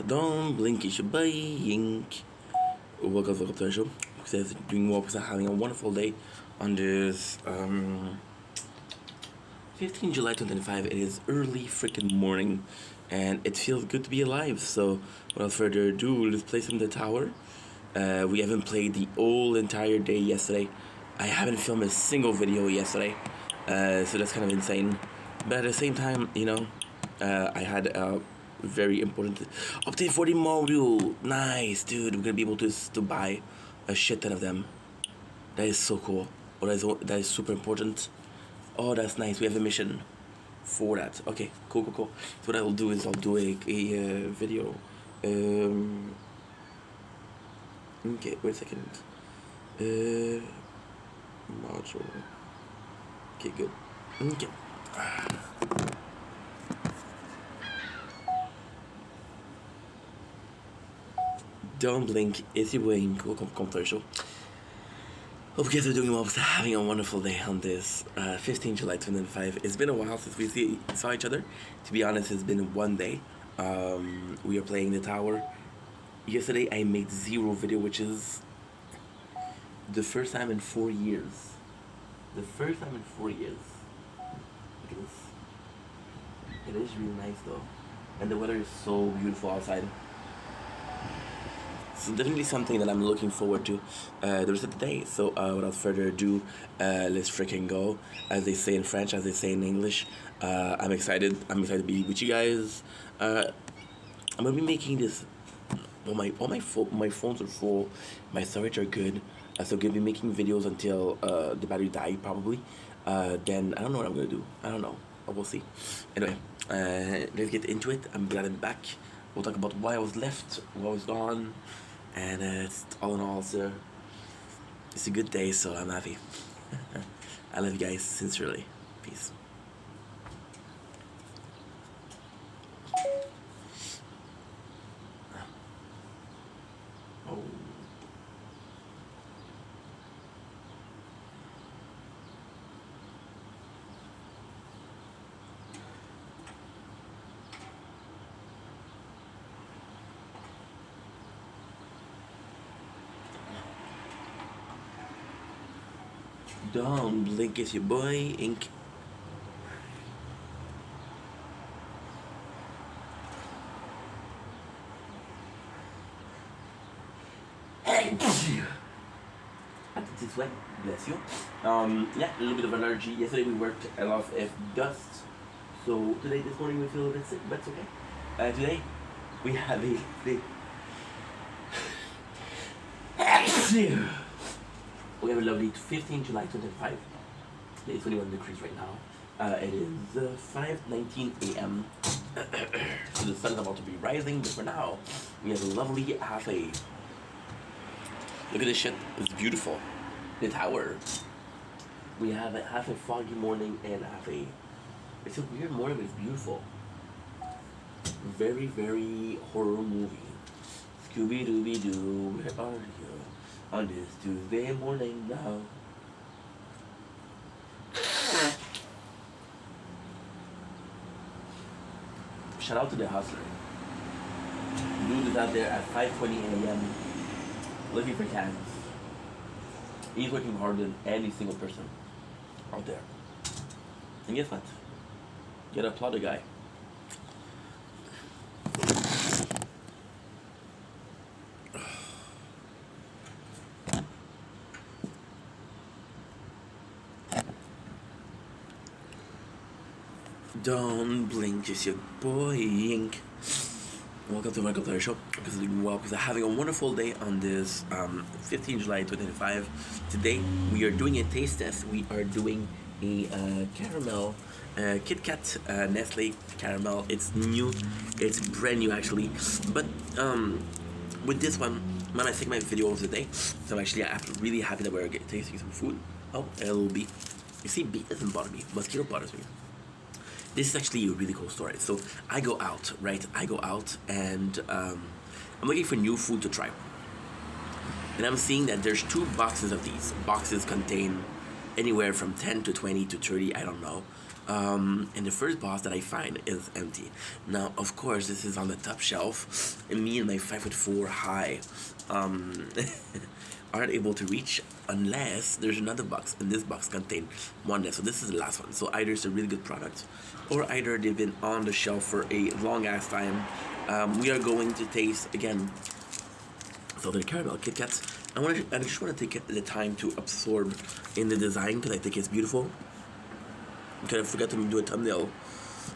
Don't blink, it's your buying. Welcome to the show. Because doing well, because I'm having a wonderful day on this 15 July 2025. It is early freaking morning, and it feels good to be alive. So, without further ado, let's play some The Tower. We haven't played the whole entire day yesterday. I haven't filmed a single video yesterday, so that's kind of insane. But at the same time, I had a very important update for the module. Nice, dude. We're gonna be able to buy a shit ton of them. That is so cool. Oh, that is super important. Oh, that's nice. We have a mission for that. Okay, cool. So what I'll do is I'll do a video. Okay, wait a second. Module. Okay, good. Okay. Don't blink, it's your wing. Welcome to the show. Hope you guys are doing well. Because having a wonderful day on this 15 July 2005. It's been a while since we saw each other. To be honest, it's been one day. We are playing The Tower. Yesterday I made 0 video, which is the first time in 4 years. The first time in 4 years. Look at this. It is really nice though. And the weather is so beautiful outside. So definitely something that I'm looking forward to the rest of the day. So without further ado, let's freaking go. As they say in French, as they say in English. I'm excited. I'm excited to be with you guys. I'm gonna be making this. Well, my phones are full. My storage are good. So I'm gonna be making videos until the battery die probably. Then I don't know what I'm gonna do. I don't know. But we'll see. Anyway, let's get into it. I'm glad I'm back. We'll talk about why I was left, why I was gone. And it's all in all, it's a good day, so I'm happy. I love you guys sincerely. Peace. Oh. Don't blink, it's your boy, Ink. This way, bless you. Yeah, a little bit of allergy. Yesterday we worked a lot of dust. So this morning we feel a little bit sick, but it's okay. Today we have a big we have a lovely 15 July 2025. It's 21 degrees right now. It is 5:19 a.m. So the sun is about to be rising, but for now, we have a lovely half a. Look at this shit. It's beautiful. The tower. We have a half a foggy morning and half a. It's a weird morning, but it's beautiful. Very, very horror movie. Scooby Dooby Doo, where are you? On this Tuesday morning now. Shout out to the hustler. Dude is out there at 5:20 a.m. looking for cans. He's working harder than any single person out there. And guess what? You gotta applaud the guy. Don't blink, it's your boy Ink. Welcome to Michael Player Show. Because I'm doing well, because I'm having a wonderful day on this 15 July 2025. Today we are doing a taste test. We are doing a caramel Kit Kat Nestle caramel. It's new. It's brand new actually. But with this one, man, I take my video of the day. So actually I'm really happy that we're tasting some food. Oh, LB. You see, bee doesn't bother me. Mosquito bothers me. This is actually a really cool story. So I go out, right? And I'm looking for new food to try. And I'm seeing that there's 2 boxes of these. Boxes contain anywhere from 10 to 20 to 30, I don't know. And the first box that I find is empty. Now, of course, this is on the top shelf, and me and my 5'4" high um, aren't able to reach unless there's another box, and this box contains one less. So this is the last one. So either it's a really good product, or either they've been on the shelf for a long ass time. We are going to taste again salted caramel Kit Kats. I just want to take the time to absorb in the design because I think it's beautiful. Because I forgot to do a thumbnail.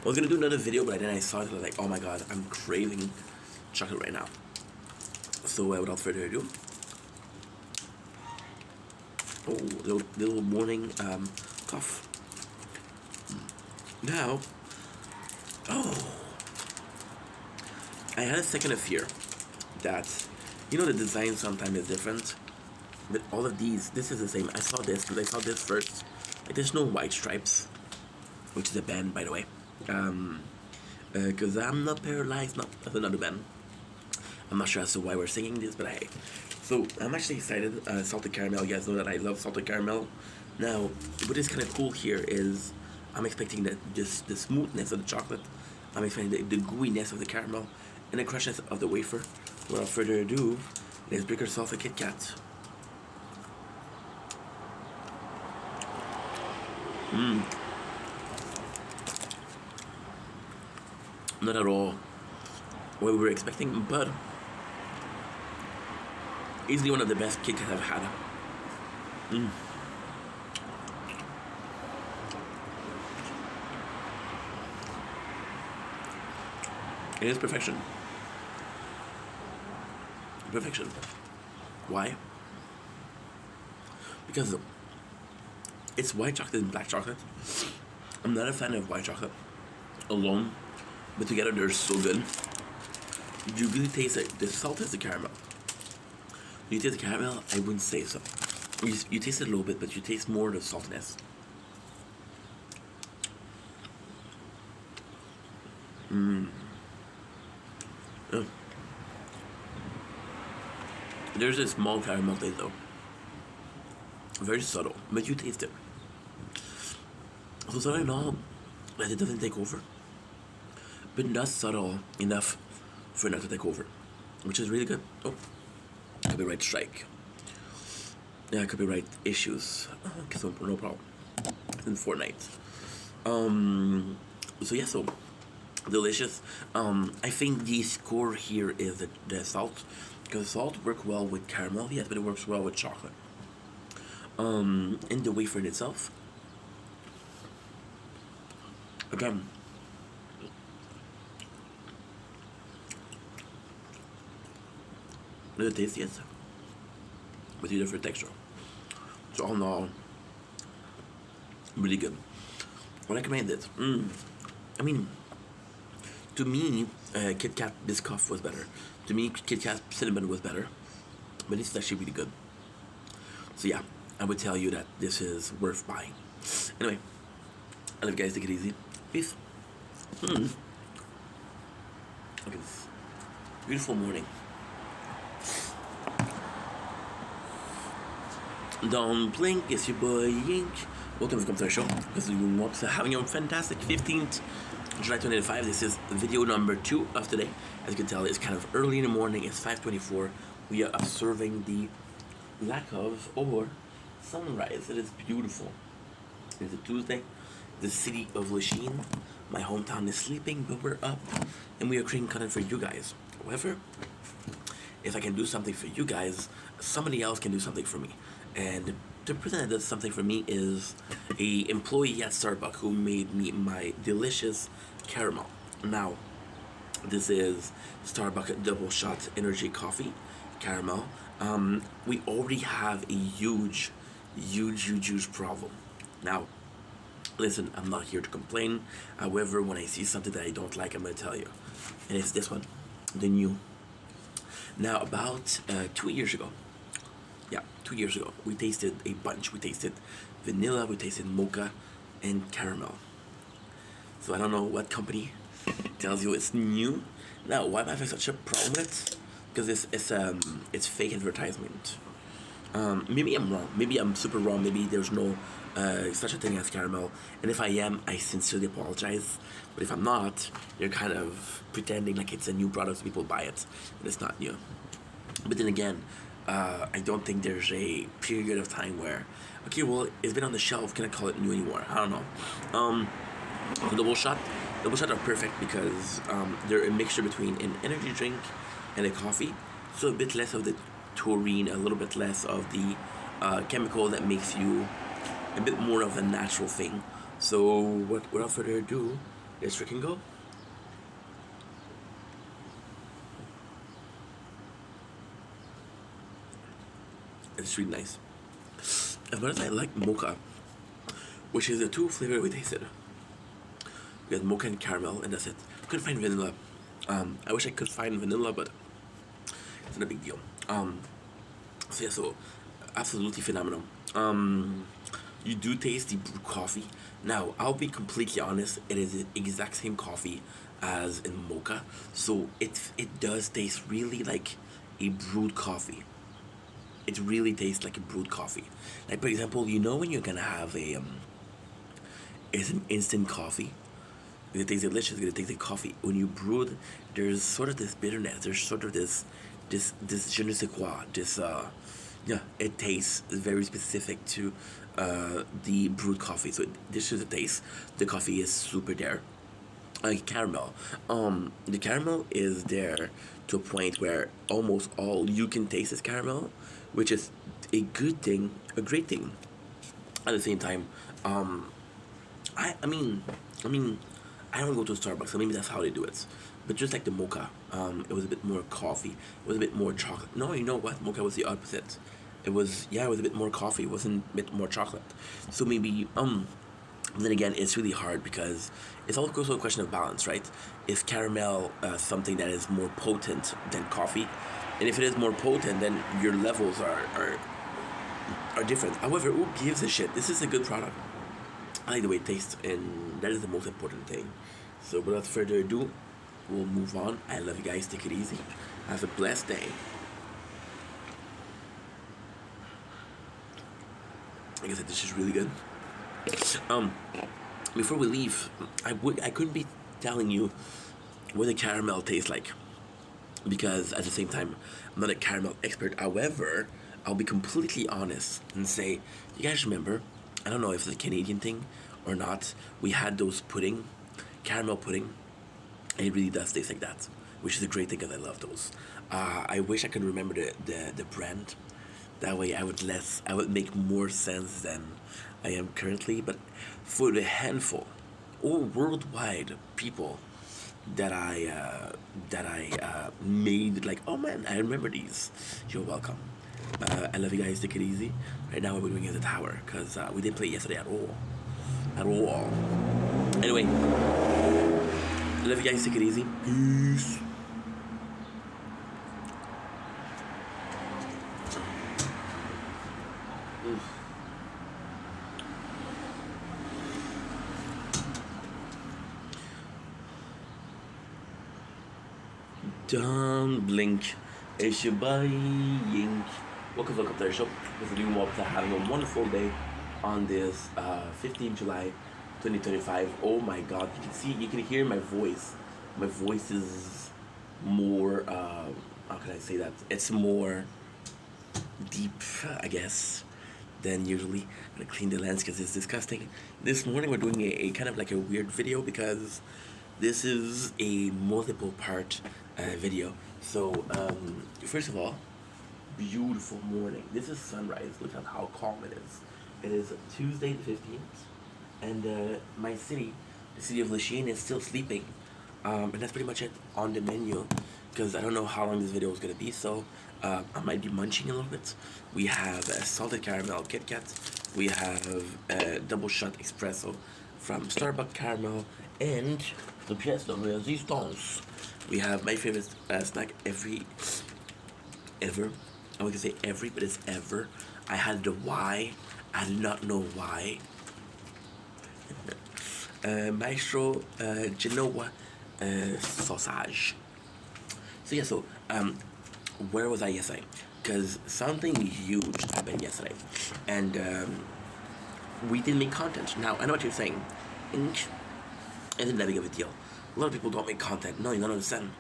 I was gonna do another video, but then I saw it and I was like, oh my god, I'm craving chocolate right now. So without further ado, oh, little morning cough. Now, oh, I had a second of fear that, the design sometimes is different, but all of these, this is the same. I saw this because I saw this first. Like, there's no white stripes, which is a band, by the way. Because I'm not paralyzed, not that's another band. I'm not sure as to why we're singing this, but hey. So I'm actually excited. Salted caramel, you guys know that I love salted caramel. Now, what is kind of cool here is I'm expecting that just the smoothness of the chocolate. I'm expecting the gooiness of the caramel and the crushness of the wafer. Without further ado, let's break ourselves a Kit Kat. Not at all what we were expecting, but easily one of the best Kit Kats I've had. It is perfection. Perfection. Why? Because it's white chocolate and black chocolate. I'm not a fan of white chocolate alone, but together they're so good. You really taste it. The salt is the caramel. You taste the caramel? I wouldn't say so. You taste it a little bit, but you taste more the saltiness. Yeah. There's a small caramel taste though. Very subtle, but you taste it. So subtle and all that it doesn't take over, but not subtle enough for it not to take over, which is really good. Oh, copyright strike. Yeah, copyright issues. So no problem. In Fortnite. So yeah, so delicious. I think the score here is the salt, because salt works well with caramel, yes, but it works well with chocolate. And the wafer in itself, again, the tastiest with a different texture. So all in all, really good. I recommend it. I mean, to me, Kit Kat Biscoff was better. To me, Kit Kat Cinnamon was better. But this is actually really good. So yeah, I would tell you that this is worth buying. Anyway, I love you guys. Take it easy. Peace. Look at this beautiful morning. Don't blink, it's your boy Yink. Welcome to the show. Because we want to having a fantastic 15th July 2025. This is video number 2 of today. As you can tell, it's kind of early in the morning. It's 5:24. We are observing the lack of or sunrise. It is beautiful. It's a Tuesday. The city of Lachine, my hometown, is sleeping, but we're up and we are creating content for you guys. However, if I can do something for you guys, somebody else can do something for me. And the person that does something for me is a employee at Starbucks who made me my delicious caramel. Now, this is Starbucks double shot energy coffee caramel. We already have a huge problem. Now, listen, I'm not here to complain. However, when I see something that I don't like, I'm gonna tell you. And it's this one, the new. Now, about 2 years ago, 2 years ago, we tasted a bunch. We tasted vanilla, we tasted mocha, and caramel. So I don't know what company tells you it's new. Now, why am I having such a problem with it? Because it's fake advertisement. Maybe I'm wrong. Maybe I'm super wrong. Maybe there's no such a thing as caramel. And if I am, I sincerely apologize. But if I'm not, you're kind of pretending like it's a new product so people buy it, and it's not new. But then again, I don't think there's a period of time where, okay, well, it's been on the shelf. Can I call it new anymore? I don't know. Um, the double shot are perfect because they're a mixture between an energy drink and a coffee. So a bit less of the taurine, a little bit less of the chemical that makes you a bit more of a natural thing. So without further ado, let's freaking go. It's really nice. As much as I like mocha, which is the two flavor we tasted. We had mocha and caramel, and that's it. Couldn't find vanilla. I wish I could find vanilla, but it's not a big deal. So yeah, so absolutely phenomenal. You do taste the brewed coffee. Now, I'll be completely honest. It is the exact same coffee as in mocha, so it does taste really like a brewed coffee. It really tastes like a brewed coffee. Like for example, you know when you're gonna have a it's an instant coffee. It tastes delicious. It tastes like coffee. When you brew it, there's sort of this bitterness. There's sort of this je ne sais quoi. This yeah, it tastes very specific to the brewed coffee. So this is the taste. The coffee is super there. Caramel. The caramel is there to a point where almost all you can taste is caramel, which is a good thing, a great thing. At the same time, um, I mean, I mean, I don't go to Starbucks, so maybe that's how they do it. But just like the mocha, it was a bit more coffee. It was a bit more chocolate. No, you know what? Mocha was the opposite. It was, yeah, it was a bit more coffee. It wasn't a bit more chocolate. So maybe then again, it's really hard because it's also a question of balance, right? Is caramel something that is more potent than coffee? And if it is more potent, then your levels are different. However, who gives a shit? This is a good product. I like the way it tastes, and that is the most important thing. So, without further ado, we'll move on. I love you guys. Take it easy. Have a blessed day. Like I said, this is really good. Um, Before we leave, I couldn't be telling you what the caramel tastes like because at the same time I'm not a caramel expert. However, I'll be completely honest and say, you guys remember? I don't know if it's a Canadian thing or not. We had those pudding, caramel pudding, and it really does taste like that, which is a great thing because I love those. I wish I could remember the brand. That way, I would make more sense than I am currently. But for the handful or worldwide people that I made, like, oh man, I remember these. You're welcome. I love you guys. Take it easy. Right now, we're going in the tower because we didn't play yesterday at all. At all. Anyway, I love you guys. Take it easy. Peace. Don't blink. It's your buddy Yink. Welcome to the show. This is Liam Walker having a wonderful day on this 15th July 2025. Oh my god, you can hear my voice. My voice is more, how can I say that? It's more deep, I guess, than usually. I'm gonna clean the lens because it's disgusting. This morning we're doing a kind of like a weird video because this is a multiple part video. So, first of all, beautiful morning. This is sunrise. Look at how calm it is. It is Tuesday the 15th, and my city, the city of Lachine, is still sleeping. And that's pretty much it on the menu because I don't know how long this video is going to be, so I might be munching a little bit. We have a salted caramel Kit Kat. We have a double shot espresso from Starbucks Caramel and the pièce de résistance. We have my favorite snack ever. I was gonna say every, but it's ever. I had the why. I did not know why. Maestro Genoa sausage. So yeah, so where was I yesterday? because something huge happened yesterday, and we didn't make content. Now I know what you're saying. Isn't that big of a deal? A lot of people don't make content. No, you don't understand.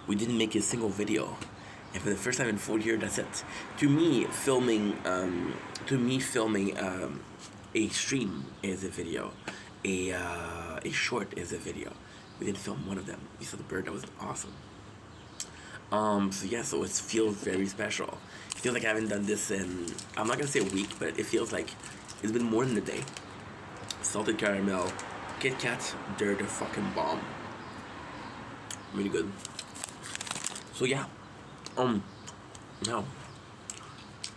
We didn't make a single video, and for the first time in 4 years, that's it. To me, filming a stream is a video. A short is a video. We didn't film one of them. We saw the bird. That was awesome. So yeah, so it feels very special. It feels like I haven't done this in, I'm not gonna say a week, but it feels like it's been more than a day. Salted caramel, Kit Kat, they're the fucking bomb. Really good. So yeah, now,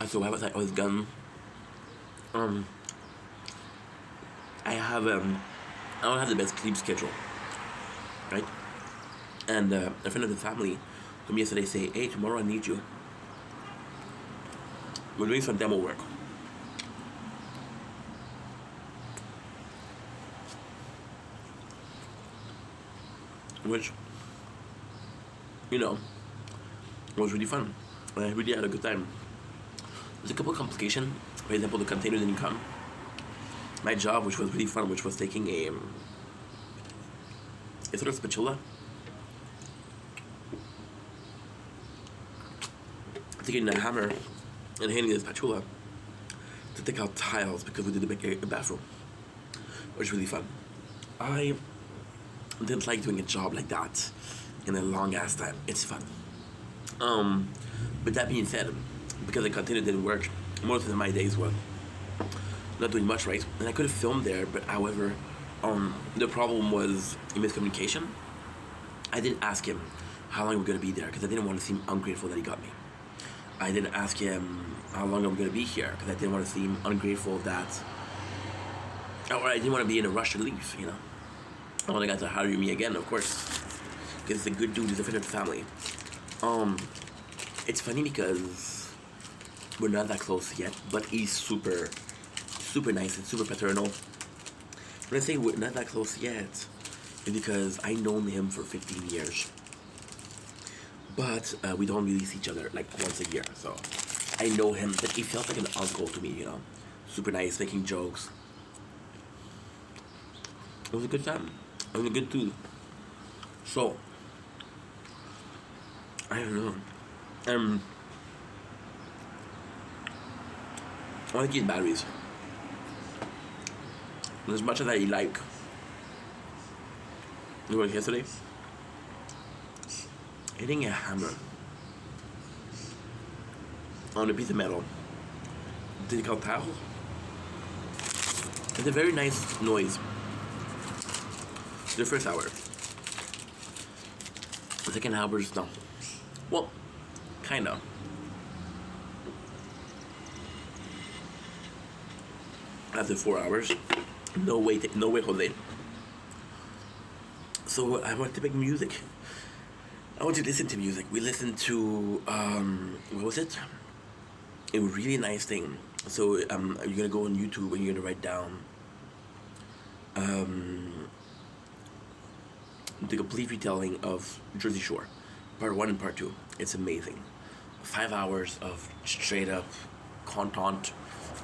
so I was done. I don't have the best sleep schedule, right? And a friend of the family told me yesterday, say, hey, tomorrow I need you. We're doing some demo work. Which, was really fun. I really had a good time. There's a couple of complications. For example, the container didn't come. My job, which was really fun, which was taking a sort of spatula, taking a hammer and hitting the spatula to take out tiles because we did a bathroom, which was really fun. I didn't like doing a job like that in a long ass time. It's fun. But that being said, because the container didn't work, most of my days were not doing much, right? And I could have filmed there, but however, the problem was a miscommunication. I didn't ask him how long we're gonna be there because I didn't want to seem ungrateful that he got me. I didn't ask him how long I'm gonna be here because I didn't want to seem ungrateful or I didn't want to be in a rush to leave, I want to get to hire me again, of course, because he's a good dude, he's a friend of the family. It's funny because we're not that close yet, but he's super, super nice and super paternal. When I say we're not that close yet, it's because I known him for 15 years. But we don't really see each other like once a year, so I know him, but he felt like an uncle to me, Super nice, making jokes. It was a good time. It was a good dude. So, I don't know. I want to get batteries. And as much as I like the work yesterday, hitting a hammer on a piece of metal, take out tile, it's a very nice noise. The first hour. The second hour is no. Well, kinda. After 4 hours, no way, Jose. So I want to make music. I want to listen to music. We listened to what was it? A really nice thing. So you're gonna go on YouTube and you're gonna write down the complete retelling of Jersey Shore, part 1 and part 2. It's amazing. 5 hours of straight up content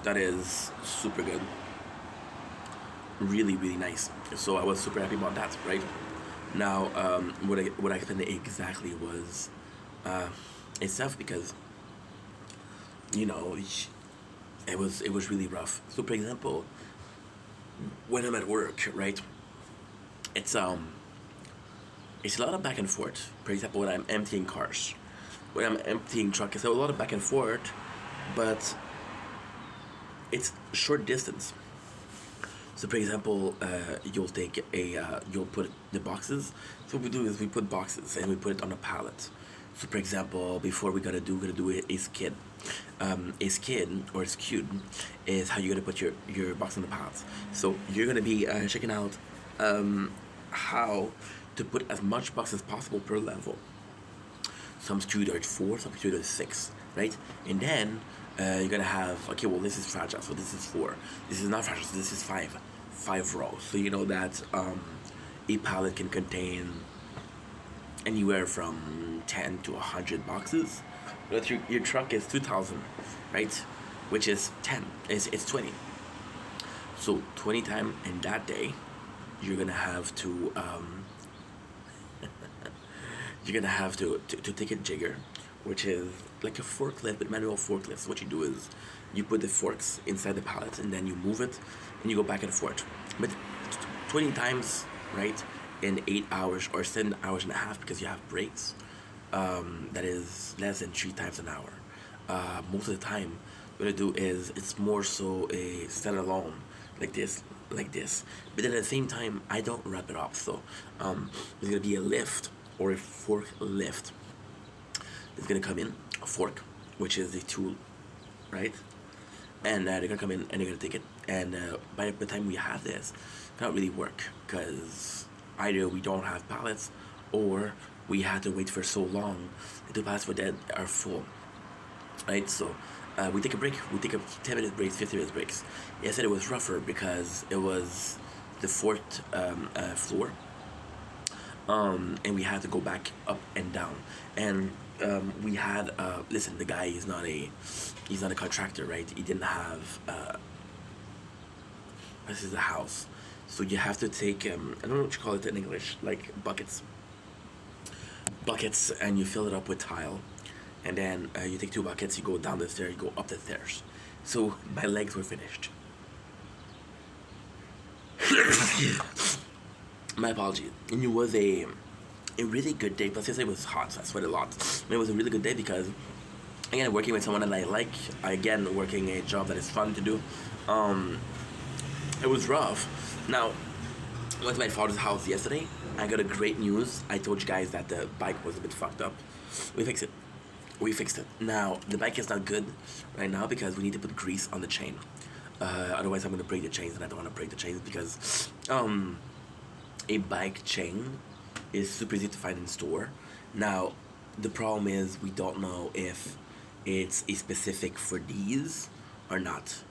that is super good. Really, really nice. So I was super happy about that, right? Now, what I explained exactly was itself because it was really rough. So for example, when I'm at work, right, it's a lot of back and forth. For example, when I'm emptying cars, when I'm emptying trucks, it's a lot of back and forth, but it's short distance. So for example, you'll put the boxes. So what we do is we put boxes and we put it on a pallet. So for example, before we're gonna do a skid. A skid or a skewed is how you're gonna put your box on the pallet. So you're gonna be checking out how to put as much box as possible per level. Some skewed are at 4, some skewed are at 6, right? And then you're gonna have, okay, well, this is fragile, so this is 4. This is not fragile, so this is 5. 5 rows. So you know that a pallet can contain anywhere from 10 to 100 boxes. But your truck is 2,000, right? Which is 10. It's 20. So 20 time in that day, you're gonna have to you're gonna have to take a jigger, which is like a forklift, but manual forklift. So what you do is you put the forks inside the pallet and then you move it and you go back and forth. But 20 times, right, in 8 hours or 7 hours and a half because you have breaks, that is less than 3 times an hour. Most of the time, what I do is it's more so a standalone, like this, like this. But then at the same time, I don't wrap it up. So there's gonna be a lift or a fork lift. It's gonna come in a fork, which is the tool, right? And they're gonna come in and they're gonna take it. And by the time we have this, it not really work because either we don't have pallets or we had to wait for so long that the pallets were dead are full, right? So we take a break. We take a 10-minute breaks, 15-minute breaks. Yesterday it was rougher because it was the fourth floor, and we had to go back up and down. And we had listen. The guy is not a contractor, right? He didn't have this is a house, so you have to take I don't know what you call it in English, like buckets, and you fill it up with tile, and then you take 2 buckets, you go down the stairs, you go up the stairs. So my legs were finished. My apology. And it was a really good day. Plus, yesterday was hot, so I sweat a lot. And it was a really good day because, again, working with someone that I like, again, working a job that is fun to do. It was rough. Now, I went to my father's house yesterday. I got a great news. I told you guys that the bike was a bit fucked up. We fixed it. Now, the bike is not good right now because we need to put grease on the chain. Otherwise, I'm going to break the chains, and I don't want to break the chains because a bike chain is super easy to find in store. Now, the problem is we don't know if it's a specific for these or not,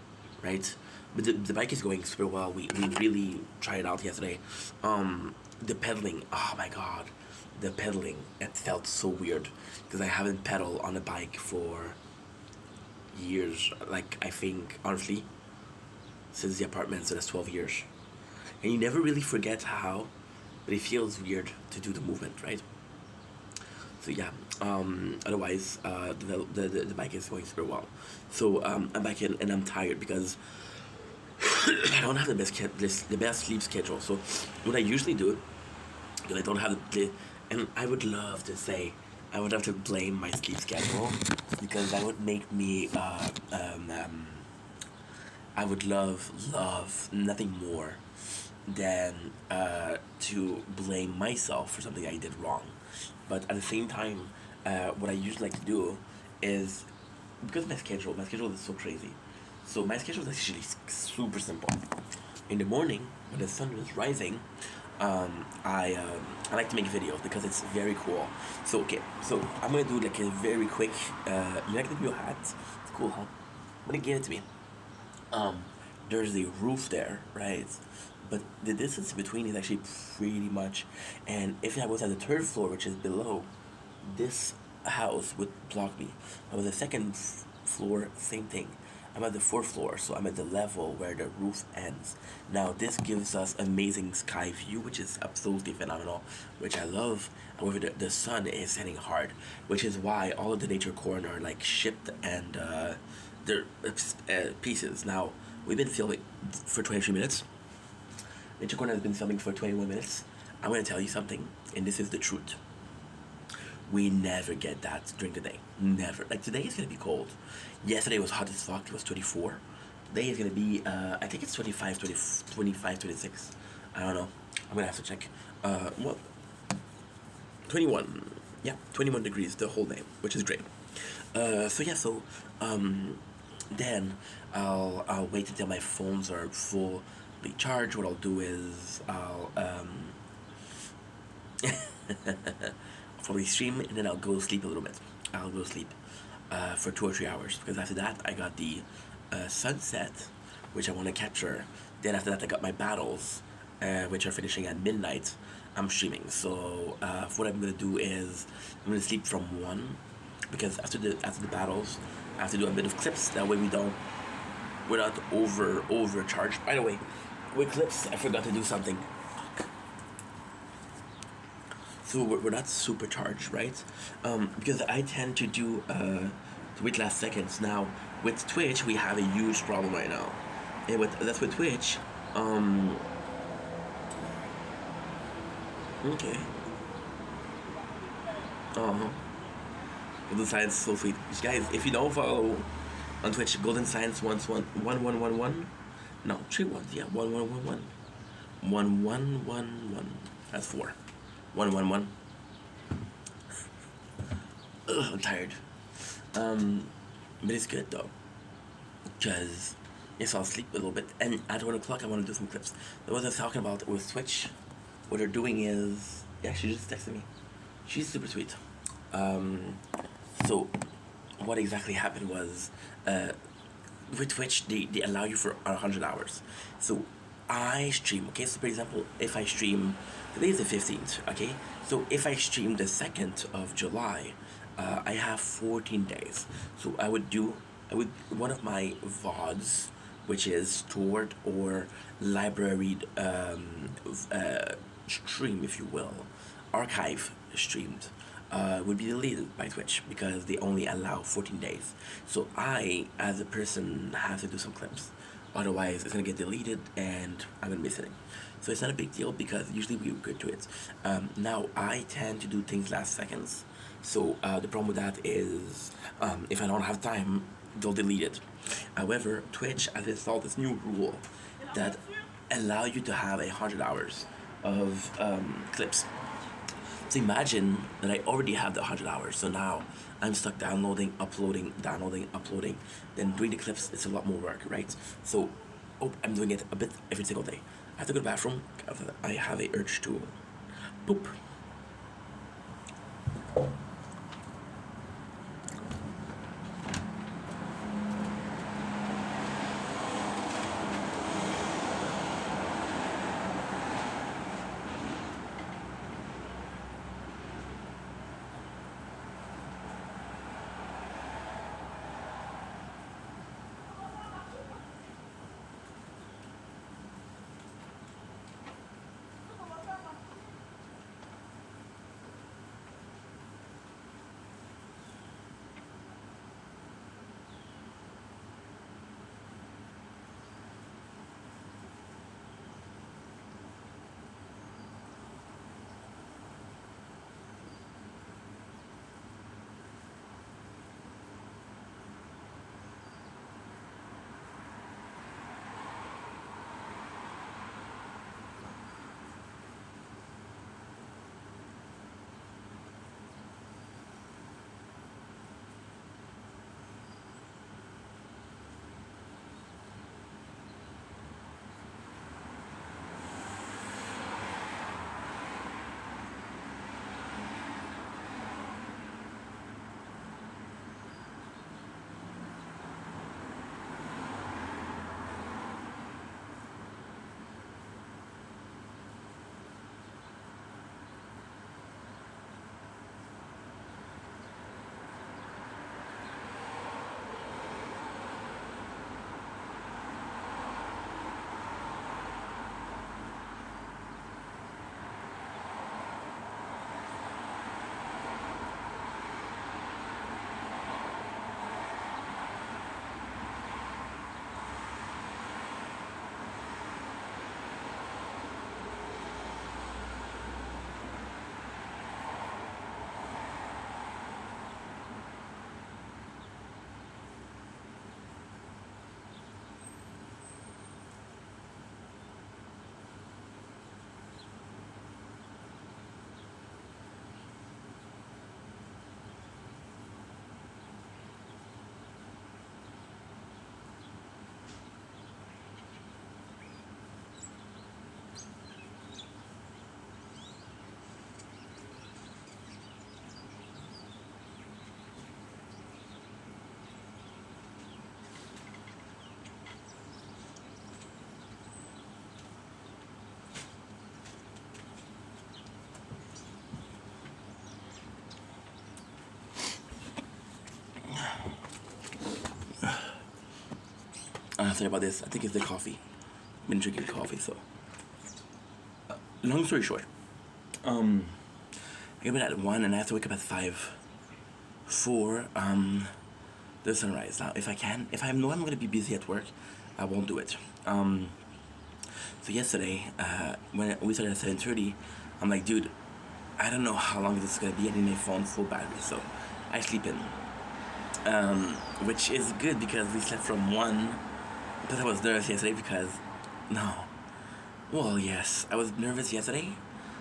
right? But the bike is going super well. We really tried it out yesterday. The pedaling, oh my god, the pedaling, it felt so weird because I haven't pedaled on a bike for years. Like, I think, honestly, since the apartment, so that's 12 years. And you never really forget how, but it feels weird to do the movement, right? So yeah, otherwise, the bike is going super well. So I'm back in and I'm tired because I don't have the best sleep schedule. So what I usually do, because I don't have and I would love to say, I would have to blame my sleep schedule because that would make me, I would love nothing more than to blame myself for something I did wrong. But at the same time, what I usually like to do is, because my schedule is so crazy. So my schedule is actually super simple. In the morning, when the sun is rising, I like to make videos because it's very cool. So okay, so I'm gonna do like a very quick. You like the new hat? It's cool, huh? I'm gonna give it to me. There's the roof there, right? But the distance between is actually pretty much. And if I was at the third floor, which is below, this house would block me. I was the second floor, same thing. I'm at the fourth floor, so I'm at the level where the roof ends. Now this gives us amazing sky view, which is absolutely phenomenal, which I love. However, the sun is setting hard, which is why all of the nature corner are like shipped and they're pieces. Now we've been filming for 23 minutes. Nature corner has been filming for 21 minutes. I'm gonna tell you something, and this is the truth. We never get that during the day. Never. Like today is gonna be cold. Yesterday was hot as fuck. It was 24. Today is gonna be, I think it's 25, 20, 25, 26. I don't know. I'm gonna have to check. Well, 21. Yeah, 21 degrees the whole day, which is great. So yeah, so then I'll wait until my phones are fully charged. What I'll do is I'll probably stream and then I'll go sleep a little bit. I'll go sleep for 2 or 3 hours because after that I got the sunset, which I want to capture. Then after that I got my battles, which are finishing at midnight. I'm streaming. So what I'm gonna do is I'm gonna sleep from 1 because after the battles, I have to do a bit of clips. That way we're not overcharged. By the way, with clips, I forgot to do something. So we're not supercharged, right? Because I tend to do to wait last seconds. Now with Twitch, we have a huge problem right now, and that's with Twitch. Um, okay. Uh huh. Golden Science so sweet, guys. If you don't follow on Twitch, Golden Science one. No, 3 1. Yeah, 1. That's 4. 1. Ugh, I'm tired. Um, but it's good though, cause yes, I'll sleep a little bit, and at 1 o'clock I want to do some clips. What I was talking about with Twitch, what they're doing is, yeah, she just texted me. She's super sweet. Um, so what exactly happened was, uh, with Twitch, they allow you for 100 hours. So I stream, okay? So for example, if I stream, today is the 15th, okay? So if I stream the 2nd of July, I have 14 days. So one of my VODs, which is stored or libraried stream, if you will, archive streamed, would be deleted by Twitch because they only allow 14 days. So I, as a person, have to do some clips. Otherwise, it's gonna get deleted and I'm gonna miss it. So it's not a big deal because usually we're good to it. Now, I tend to do things last seconds. So the problem with that is if I don't have time, they'll delete it. However, Twitch has installed this new rule that allow you to have 100 hours of clips. So imagine that I already have the 100 hours. So now I'm stuck downloading, uploading, downloading, uploading. Then doing the clips, it's a lot more work, right? So, oh, I'm doing it a bit every single day. I have to go to the bathroom. I have a urge to poop. Sorry about this. I think it's the coffee. I've been drinking coffee, so. Long story short, I get up at 1 and I have to wake up at 5 for the sunrise. Now, if I know I'm gonna be busy at work, I won't do it. So yesterday, when we started at 7:30, I'm like, dude, I don't know how long this is gonna be. I need my phone full battery, so I sleep in. Which is good because we slept from 1. Because I was nervous yesterday because, no. Well, yes, I was nervous yesterday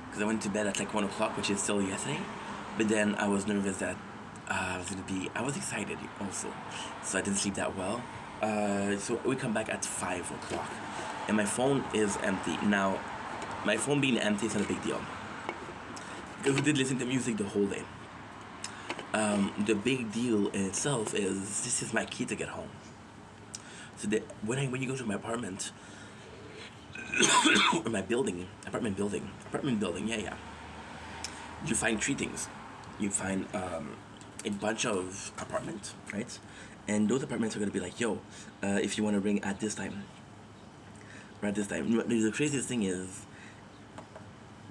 because I went to bed at like 1 o'clock, which is still yesterday. But then I was nervous that I was excited also. So I didn't sleep that well. So we come back at 5 o'clock. And my phone is empty. Now, my phone being empty is not a big deal. Because we did listen to music the whole day. The big deal in itself is this is my key to get home. So when you go to my apartment, or my apartment building, yeah. You find 3 things. You find a bunch of apartments, right? And those apartments are gonna be like, yo, if you want to ring at this time, or at this time. The craziest thing is,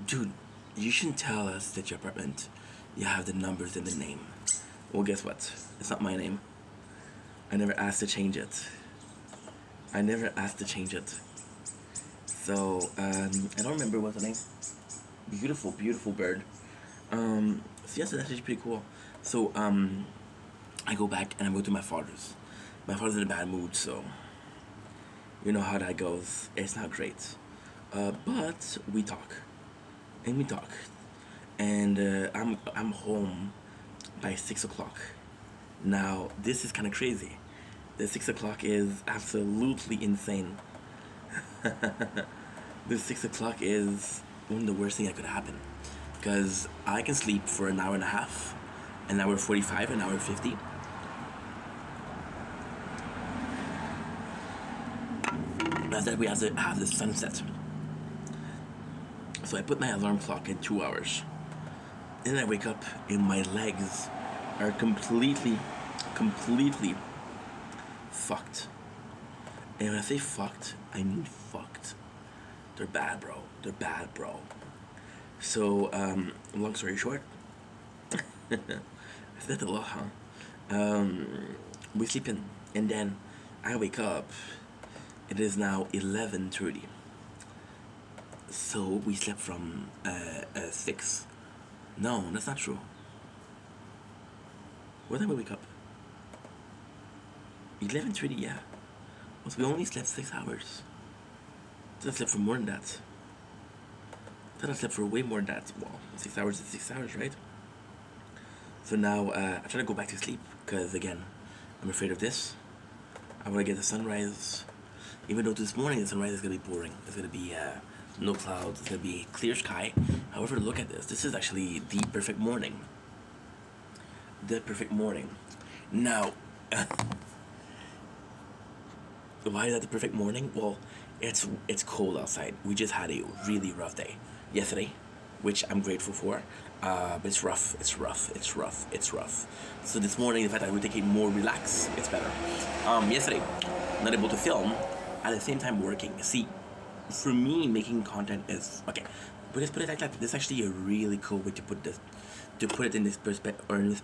dude, you shouldn't tell us that your apartment, you have the numbers in the name. Well, guess what? It's not my name. I never asked to change it. So, I don't remember what's the name. Beautiful, beautiful bird. So yes, that's actually pretty cool. So, I go back and I go to my father's. My father's in a bad mood, so you know how that goes. It's not great. But we talk. And I'm home by 6 o'clock. Now, this is kind of crazy. The 6 o'clock is absolutely insane. The 6 o'clock is one of the worst things that could happen. Because I can sleep for an hour and a half, an hour 45, an hour 50. After that, we have to have the sunset. So I put my alarm clock at 2 hours. Then I wake up and my legs are completely fucked. And when I say fucked, I mean fucked. They're bad, bro. So, long story short, I said that a lot, huh? We sleep in, and then I wake up. It is now 11:30. So we slept from 6. No, that's not true. What time we wake up? 11:30, yeah. Well, so we only slept 6 hours. I slept for more than that. I slept for way more than that. Well, 6 hours is 6 hours, right? So now I try to go back to sleep because again, I'm afraid of this. I want to get the sunrise. Even though this morning the sunrise is gonna be boring. It's gonna be no clouds. It's gonna be clear sky. However, look at this. This is actually the perfect morning. The perfect morning. Now, why is that the perfect morning? Well, it's cold outside. We just had a really rough day yesterday, which I'm grateful for. But it's rough. So this morning, the fact that we're taking more relax, it's better. Yesterday, not able to film, at the same time working. See, for me, making content is okay. But let's put it like that. This is actually a really cool way to put this, to put it in this perspective, or in this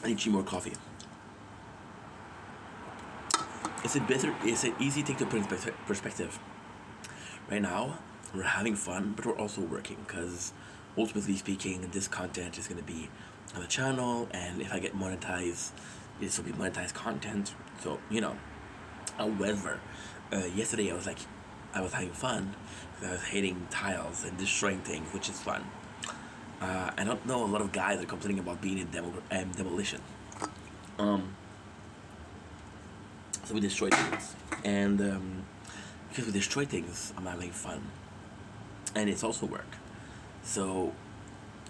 I need 3 more coffee. It's an easy thing to put in perspective. Right now, we're having fun, but we're also working, because ultimately speaking, this content is going to be on the channel, and if I get monetized, this will be monetized content. So, you know, however, yesterday I was having fun, because I was hitting tiles and destroying things, which is fun. I don't know, a lot of guys are complaining about being in demolition. So we destroy things, and because we destroy things, I'm having fun, and it's also work. So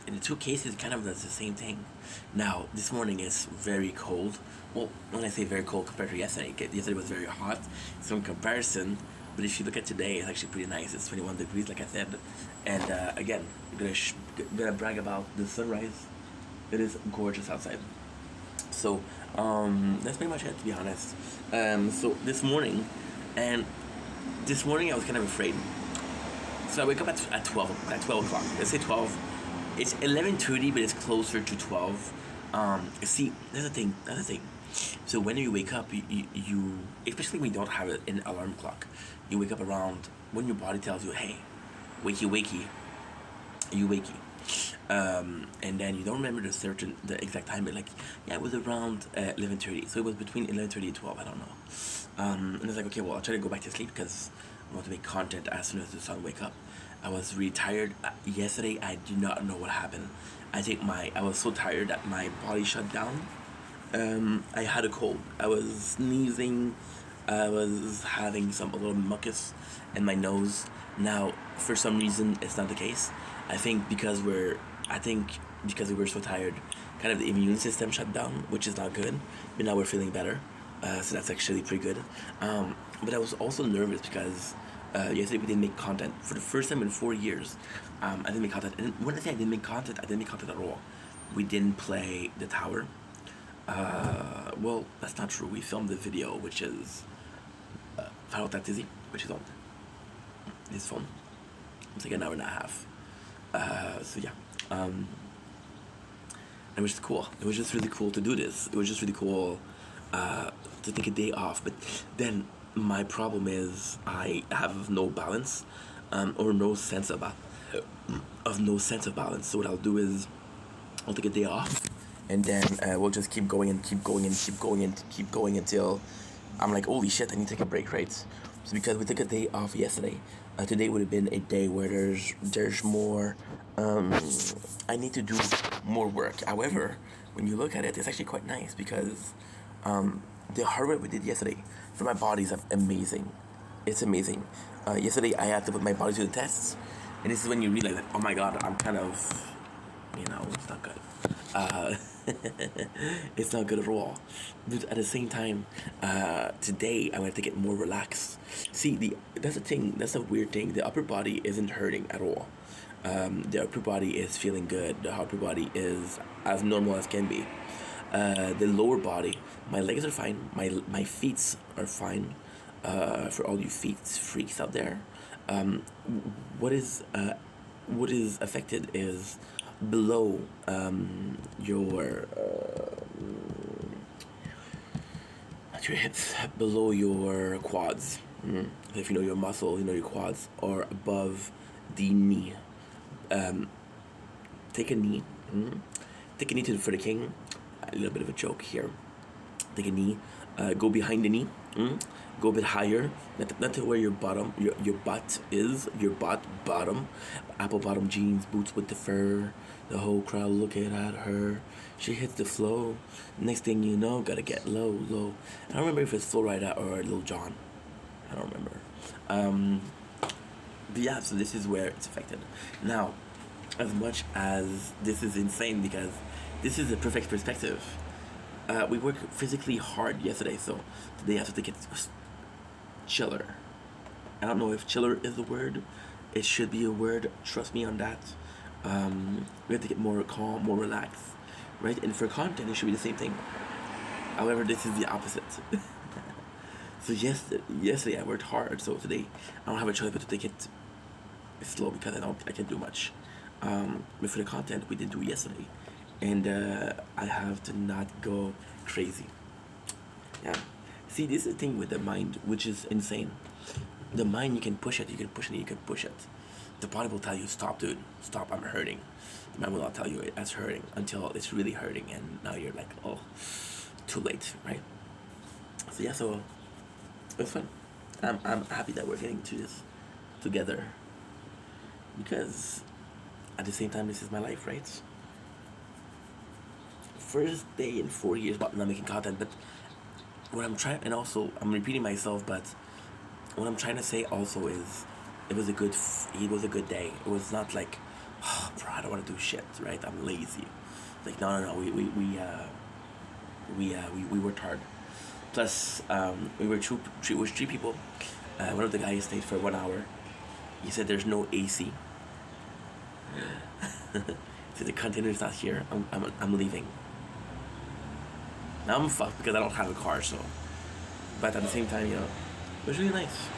in the 2 cases, kind of does the same thing. Now this morning is very cold. Well, when I say very cold compared to yesterday was very hot. So in comparison, but if you look at today, it's actually pretty nice. It's 21 degrees, like I said. And again, I'm gonna brag about the sunrise. It is gorgeous outside. So that's pretty much it, to be honest. So and this morning I was kind of afraid. So I wake up at 12 o'clock. Let's say 12. It's 11:30, but it's closer to 12. See, that's the thing. So when you wake up, you especially when you don't have an alarm clock, you wake up around when your body tells you, "Hey, wakey, wakey," you wakey. And then you don't remember the exact time, but like, yeah, it was around 11:30. So it was between 11:30 and 12. I don't know. And it's like, okay, well, I'll try to go back to sleep because I want to make content as soon as the sun wake up. I was really tired yesterday. I do not know what happened. I was so tired that my body shut down. I had a cold. I was sneezing. I was having a little mucus in my nose. Now, for some reason, it's not the case. I think because we were so tired, kind of the immune system shut down, which is not good. But now we're feeling better, so that's actually pretty good. But I was also nervous because yesterday we didn't make content for the first time in 4 years. I didn't make content, and when I say I didn't make content, I didn't make content at all. We didn't play the tower. Well, that's not true. We filmed the video, which is Final Fantasy, which is on his phone. It's like an hour and a half. So yeah, it was just cool. It was just really cool to do this. It was just really cool to take a day off. But then my problem is I have no balance, or no sense of balance. So what I'll do is I'll take a day off, and then we'll just keep going and keep going and keep going and keep going until I'm like, holy shit, I need to take a break, right? So because we took a day off yesterday, today would have been a day where there's more. I need to do more work. However, when you look at it, it's actually quite nice because the hard work we did yesterday for my body is amazing. It's amazing. Yesterday I had to put my body to the tests, and this is when you realize that, oh my god, I'm kind of, it's not good. It's not good at all. But at the same time, today I'm gonna take it more relaxed. See, that's the thing. That's a weird thing. The upper body isn't hurting at all. The upper body is feeling good. The upper body is as normal as can be. The lower body, my legs are fine. My feet are fine. For all you feet freaks out there, what is affected is below your at your hips, below your quads. If you know your muscle, you know your quads, or above the knee. Take a knee. Take a knee for the king. A little bit of a joke here. Take a knee. Go behind the knee. Go a bit higher, not to where your butt is, your bottom, apple bottom jeans, boots with the fur, the whole crowd looking at her, she hits the flow, next thing you know, gotta get low. I don't remember if it's Flo Rida or Lil Jon, I don't remember, but yeah, so this is where it's affected. Now, as much as this is insane because this is a perfect perspective, we worked physically hard yesterday, so today I have to take it chiller. I don't know if chiller is the word. It should be a word. Trust me on that. We have to get more calm, more relaxed, right? And for content, it should be the same thing. However, this is the opposite. So yesterday I worked hard. So today I don't have a choice but to take it slow because I can't do much. But for the content we did do yesterday, and I have to not go crazy. Yeah. See, this is the thing with the mind, which is insane. The mind, you can push it, you can push it, you can push it. The body will tell you, stop, dude, stop, I'm hurting. The mind will not tell you it's hurting until it's really hurting, and now you're like, oh, too late, right? So yeah, so it was fun. I'm happy that we're getting to this together because at the same time, this is my life, right? First day in 4 years about not making content, but what I'm trying, and also I'm repeating myself, but what I'm trying to say also is it was a good day. It was not like, oh, bro, I don't want to do shit, right? I'm lazy. Like, no, we worked hard. Plus, we were three people. One of the guys stayed for 1 hour. He said there's no AC. So the container's not here. I'm leaving. Now I'm fucked because I don't have a car, so. But at the same time, it was really nice.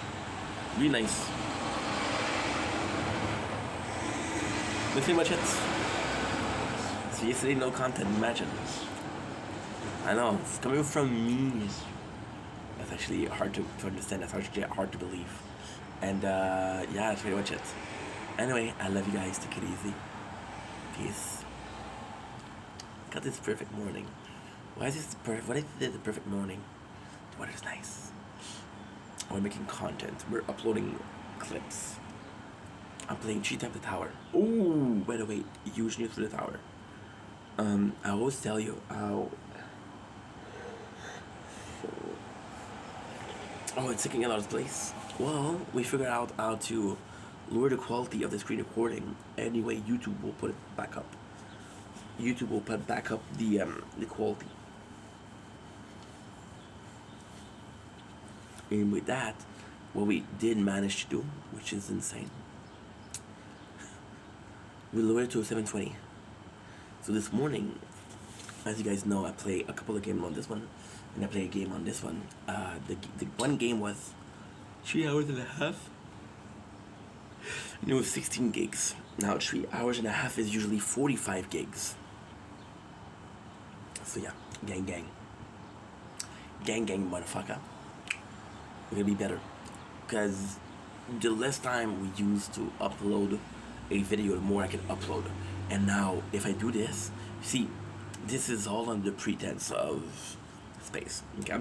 Really nice. That's pretty much it. So yesterday, no content, imagine. I know, it's coming from me. That's actually hard to understand, that's actually hard to believe. And that's pretty much it. Anyway, I love you guys, take it easy. Peace. Got this perfect morning. Why is this what is this the perfect morning? The weather's nice. We're making content. We're uploading clips. I'm playing Cheat Up the Tower. Ooh, by the way, huge news for the tower. I always tell you how. Oh, it's taking a lot of place. Well, we figured out how to lower the quality of the screen recording. Anyway, YouTube will put it back up. YouTube will put back up the quality. And with that, what we did manage to do, which is insane, we lowered it to 720. So this morning, as you guys know, I play a couple of games on this one, and I play a game on this one. The one game was 3 hours and a half. And it was 16 gigs. Now 3 hours and a half is usually 45 gigs. So yeah, gang gang. Gang gang, motherfucker. We're gonna be better. Because the less time we use to upload a video, the more I can upload. And now, if I do this, see, this is all under pretense of space, okay?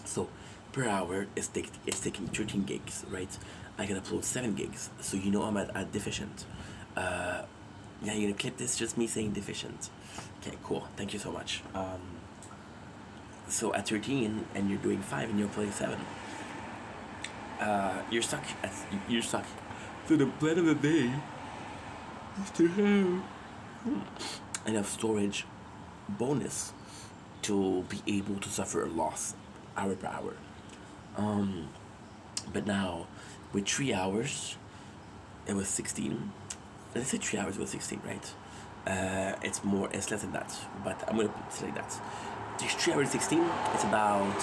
So, per hour, it's taking 13 gigs, right? I can upload 7 gigs, so you know I'm at deficient. Yeah, you're gonna clip this, just me saying deficient. Okay, cool, thank you so much. So at 13, and you're doing 5, and you're playing 7. You're stuck. You're stuck. So the plan of the day is to have enough storage bonus to be able to suffer a loss hour per hour. But now with 3 hours, it was 16. Let's say 3 hours was 16, right? It's less than that, but I'm gonna put it like that. This 3 hours 16, it's about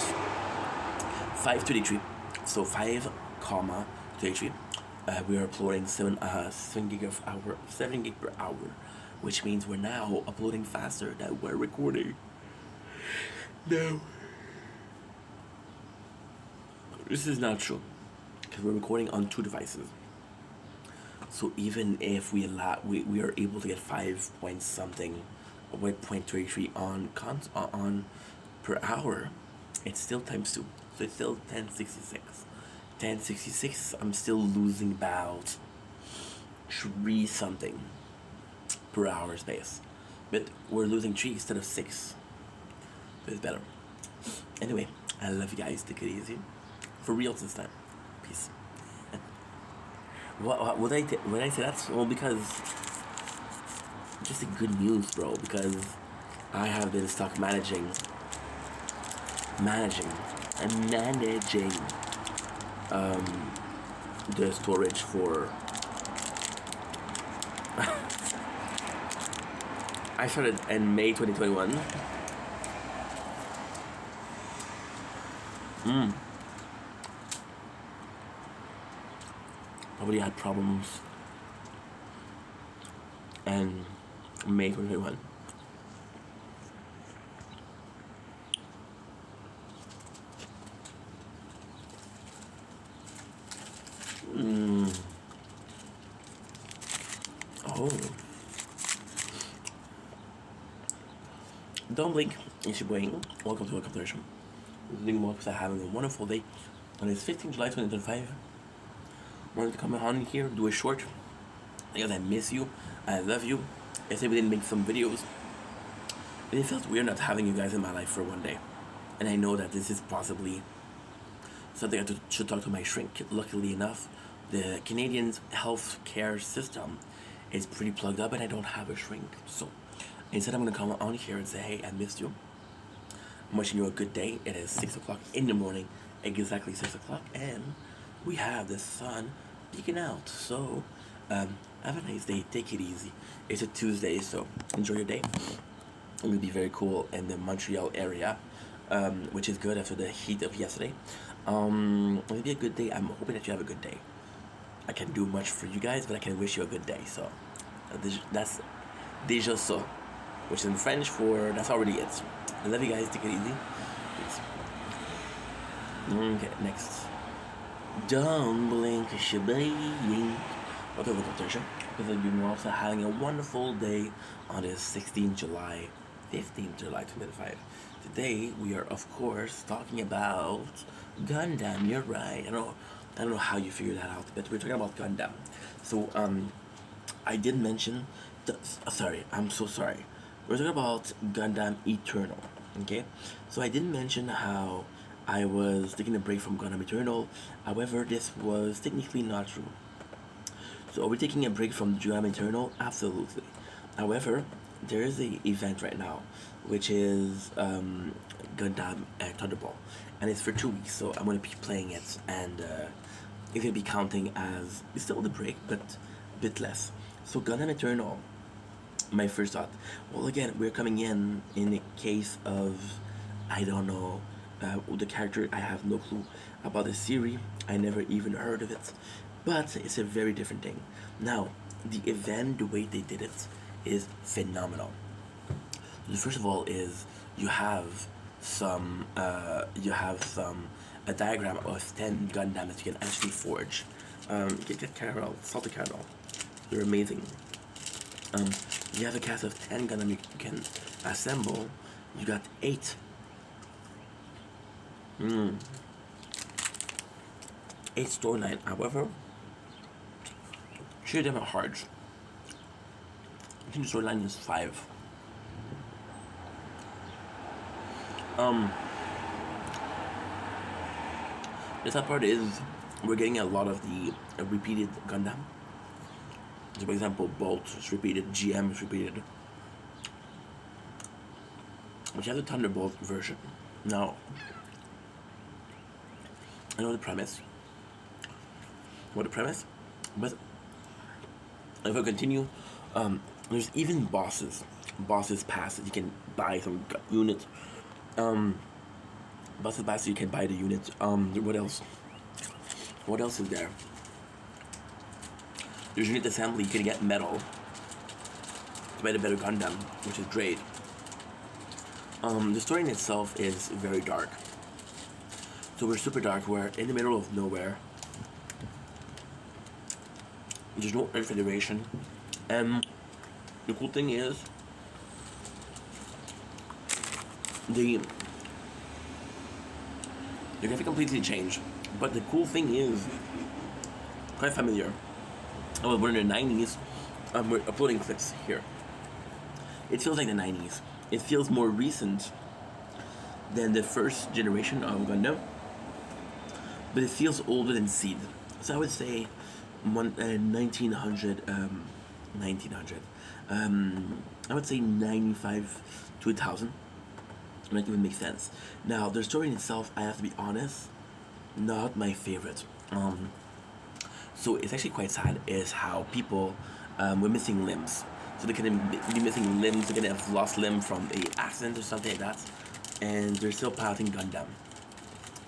5:33. So 5, 23. We are uploading 7 gig per hour, which means we're now uploading faster than we're recording. No, this is not true, because we're recording on 2 devices. So even if we are able to get 5 point something, with 0.33 on per hour, it's still times 2. So it's still 1066. 1066, I'm still losing about 3 something per hour space. But we're losing 3 instead of 6. So it's better. Anyway, I love you guys. Take it easy. For real this time. Peace. What would I say that? Well, because just a good news, bro. Because I have been stuck managing the storage for. I started in May 2021. Probably had problems in May 2021. Oh. Don't blink. It's your boy. Welcome to the show. Welcome to having a wonderful day. On this 15th July 2025. Wanted to come on here, do a short. Because I miss you. I love you. Yesterday we didn't make some videos. And it felt weird not having you guys in my life for one day. And I know that this is possibly something I should talk to my shrink. Luckily enough, the Canadian health care system is pretty plugged up and I don't have a shrink. So instead I'm going to come on here and say, hey, I missed you. I'm wishing you a good day. It is 6 o'clock in the morning. Exactly 6 o'clock. And we have the sun peeking out. So have a nice day. Take it easy. It's a Tuesday, so enjoy your day. It will be very cool in the Montreal area, which is good after the heat of yesterday. It'll be a good day. I'm hoping that you have a good day. I can't do much for you guys, but I can wish you a good day. So that's déjà ça, which is in French for that's already it. I love you guys. Take it easy. Peace. Okay, next. Don't blink, shabaying. Okay, look up there, because I've been also having a wonderful day on this 16th July, 15th July 2025. Today we are of course talking about Gundam. You're right. I don't know how you figured that out, but we're talking about Gundam. So I did mention. Sorry, I'm so sorry. We're talking about Gundam Eternal. Okay, so I did mention how I was taking a break from Gundam Eternal. However, this was technically not true. So are we taking a break from Gundam Eternal? Absolutely. However, there is a event right now, which is Gundam Thunderbolt, and it's for 2 weeks. So I'm going to be playing it, and it's going to be counting as it's still the break, but a bit less. So Gundam Eternal. My first thought. Well, again, we're coming in a case of I don't know the character. I have no clue about the series. I never even heard of it, but it's a very different thing. Now, the event, the way they did it, is phenomenal. First of all, is you have some a diagram of 10 Gundam that you can actually forge. Get caramel, salted caramel. They're amazing. Um, you have a cast of 10 Gundam you can assemble. You got 8. 8 storyline. However, 3 of them are hard. I think the storyline is 5. The sad part is we're getting a lot of the repeated Gundam. So, for example, Bolt is repeated, GM is repeated. Which has a Thunderbolt version. Now, I know the premise. But if I continue, there's even bosses pass that you can buy some unit. Bosses pass so you can buy the unit. What else? What else is there? There's unit assembly. You can get metal to buy the better Gundam, which is great. The story in itself is very dark. So we're super dark. We're in the middle of nowhere. There's no Earth Federation, and the cool thing is the graphic completely changed. But the cool thing is quite familiar. Oh, we're in the 90s. We're uploading clips here. It feels like the 90s. It feels more recent than the first generation of Gundam, but it feels older than Seed. So I would say 1900. I would say 95 to 1000. It might even make sense. Now, the story in itself, I have to be honest, not my favorite. So it's actually quite sad is how people were missing limbs. So they can be missing limbs, they're gonna have lost limb from a accident or something like that, and they're still piloting Gundam,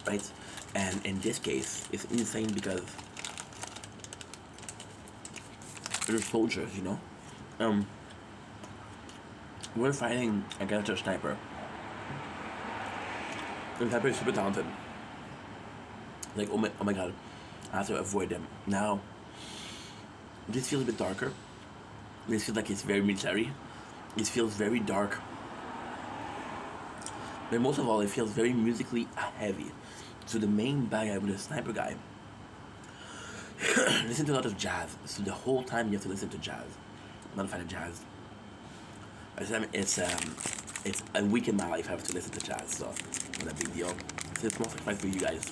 right? And in this case, it's insane because they're soldiers, you know. We're fighting against a sniper. The sniper is super talented. Like, oh my god, I have to avoid them. Now, this feels a bit darker. This feels like it's very military. It feels very dark. But most of all, it feels very musically heavy. So the main bad guy with the sniper guy listen to a lot of jazz. So the whole time you have to listen to jazz. I'm not a fan of jazz. It's a week in my life I have to listen to jazz, so not a big deal. So it's more sacrifice for you guys.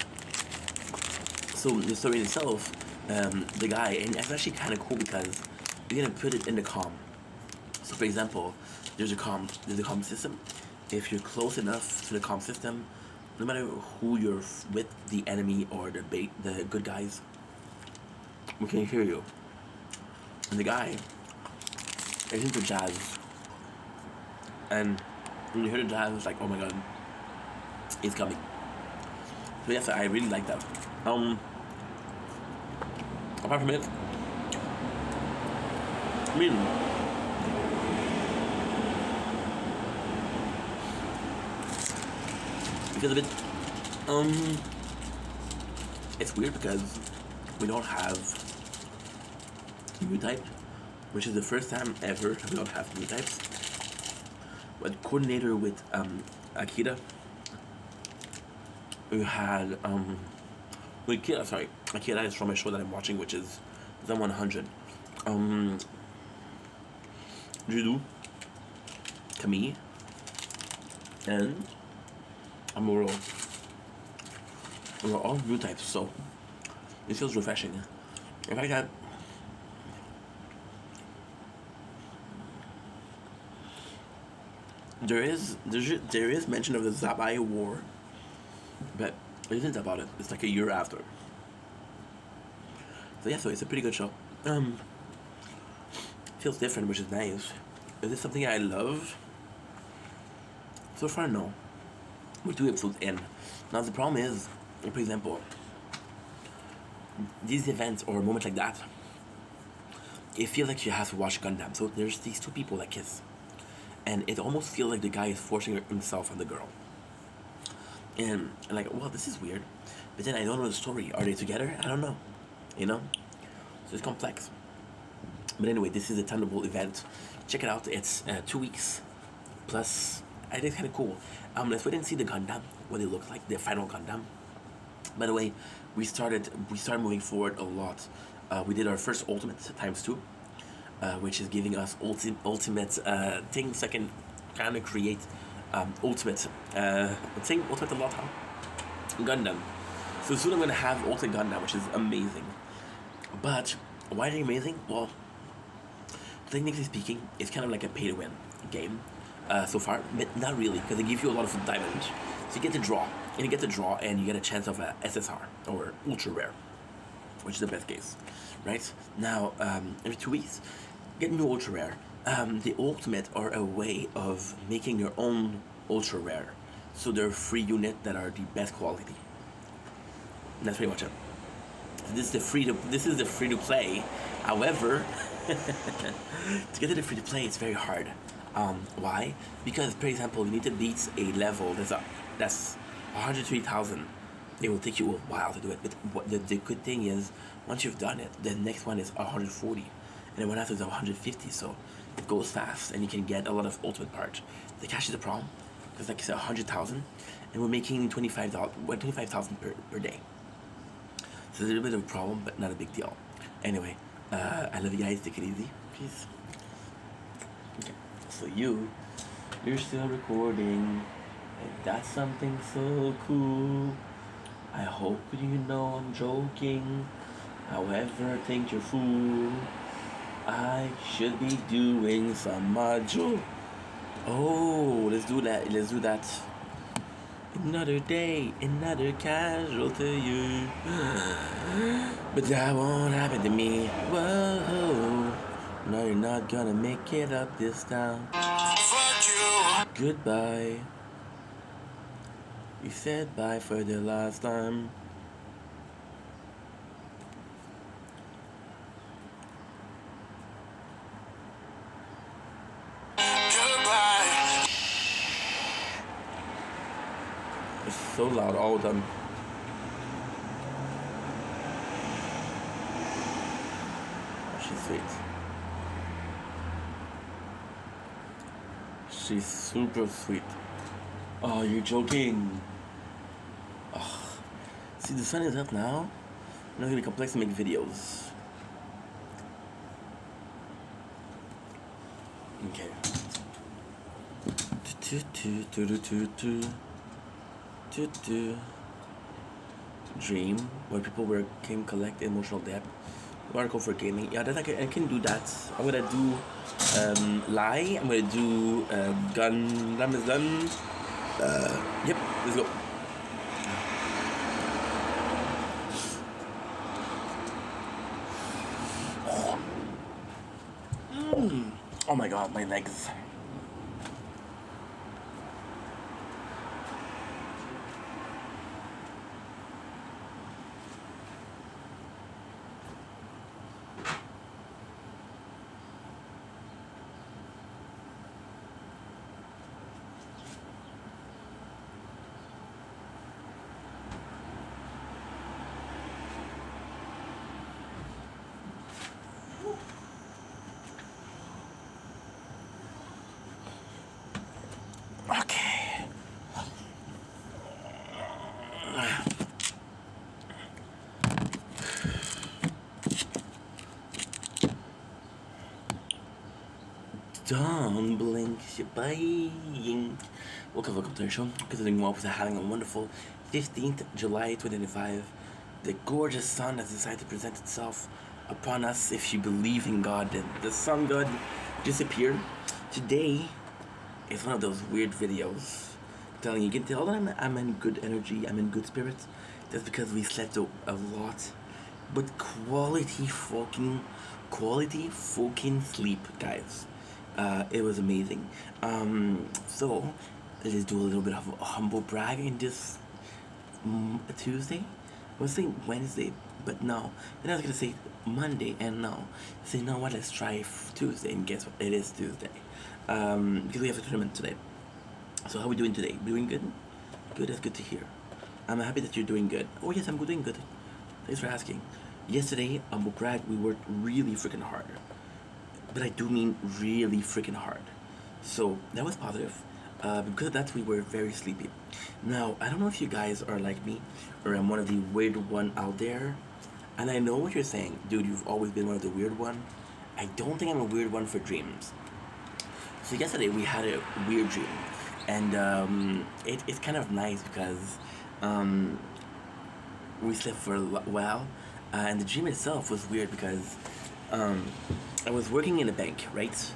So the story in itself, the guy, and it's actually kind of cool because you're gonna put it in the comm. So for example, there's a comm system. If you're close enough to the comm system, no matter who you're with, the enemy or the good guys, we can hear you. And the guy is into jazz, and When you hear the jazz, it's like, oh my god, it's coming. So yes, I really like that. Apart from it, I mean, it feels a bit, it's weird because we don't have new type, which is the first time ever we don't have new types. But coordinator with Akira, we had Akira is from a show that I'm watching, which is the 100. Judo, Camille, and Amuro. We're all new types, so it feels refreshing. In fact, there is mention of the Zabai War, but it isn't about it. It's like a year after. So yeah, so it's a pretty good show. Feels different, which is nice. Is this something I love? So far, no. We're 2 episodes in. Now the problem is, for example, these events or moments like that, it feels like you have to watch Gundam. So there's these two people that kiss, and it almost feels like the guy is forcing himself on the girl. And I'm like, well, this is weird. But then I don't know the story. Are they together? I don't know. You know? So it's complex. But anyway, this is a Thunderbolt event. Check it out. It's 2 weeks. Plus, I think it's kind of cool. Let's wait and see the Gundam, what it looks like, the final Gundam. By the way, we started moving forward a lot. We did our first Ultimate ×2, which is giving us ultimate things that can kind of create ultimate ultimate a lot, huh? Gundam. So soon I'm gonna have Ultimate Gundam, which is amazing. But why are they amazing? Well, technically speaking, it's kind of like a pay-to-win game so far, but not really, because they give you a lot of diamonds. So you get to draw, and you get a chance of a SSR or ultra rare, which is the best case, right? Now, every 2 weeks, get new ultra rare. The ultimate are a way of making your own ultra rare, so they're free unit that are the best quality. And that's pretty much it. This is the free to play. However, to get to the free to play, it's very hard. Why? Because, for example, you need to beat a level that's 103,000. It will take you a while to do it. But the good thing is, once you've done it, the next one is 140, and then one after is 150. So it goes fast, and you can get a lot of ultimate parts. The cash is the problem, because like I said, 100,000, and we're making 25,000 per day. So it's a little bit of a problem, but not a big deal. Anyway, I love you guys. Take it easy, please. Okay. So you're still recording, and that's something so cool. I hope you know I'm joking. However, think you're fool. I should be doing some module. Oh, let's do that. Another day, another casualty. But that won't happen to me. Whoa. No, you're not gonna make it up this time. Fuck you. Goodbye. You said bye for the last time. Goodbye. It's so loud all the time. She's sweet. She's super sweet. Oh, you're joking. Oh. See, the sun is up now. I'm not gonna be complex to make videos. Okay. Dream, where people came collect emotional debt. Article for gaming. Yeah, I can do that. I'm gonna do Lie. I'm gonna do Gundam is done. Yep, let's go. Oh my god, my legs. Don't blink, buying. Welcome to our show. Considering well with having a wonderful 15th July 2025. The gorgeous sun has decided to present itself upon us if you believe in God. The sun god disappeared. Today is one of those weird videos telling you can tell that I'm in good energy, I'm in good spirits. That's because we slept a lot. But quality fucking sleep, guys. It was amazing. So let's do a little bit of a humble brag in this Tuesday. I was saying Wednesday, but no. Then I was gonna say Monday, and no. Say, you know what? Let's try Tuesday, and guess what? It is Tuesday. Because we have a tournament today. So how are we doing today? Doing good? Good. That's good to hear. I'm happy that you're doing good. Oh yes, I'm doing good. Thanks for asking. Yesterday, on Bukrag, we worked really freaking hard. But I do mean really freaking hard. So that was positive. Because of that, we were very sleepy. Now, I don't know if you guys are like me, or I'm one of the weird one out there. And I know what you're saying, dude. You've always been one of the weird one. I don't think I'm a weird one for dreams. So yesterday we had a weird dream, and it's kind of nice because um, we slept for a while, and the dream itself was weird because um, I was working in a bank, right?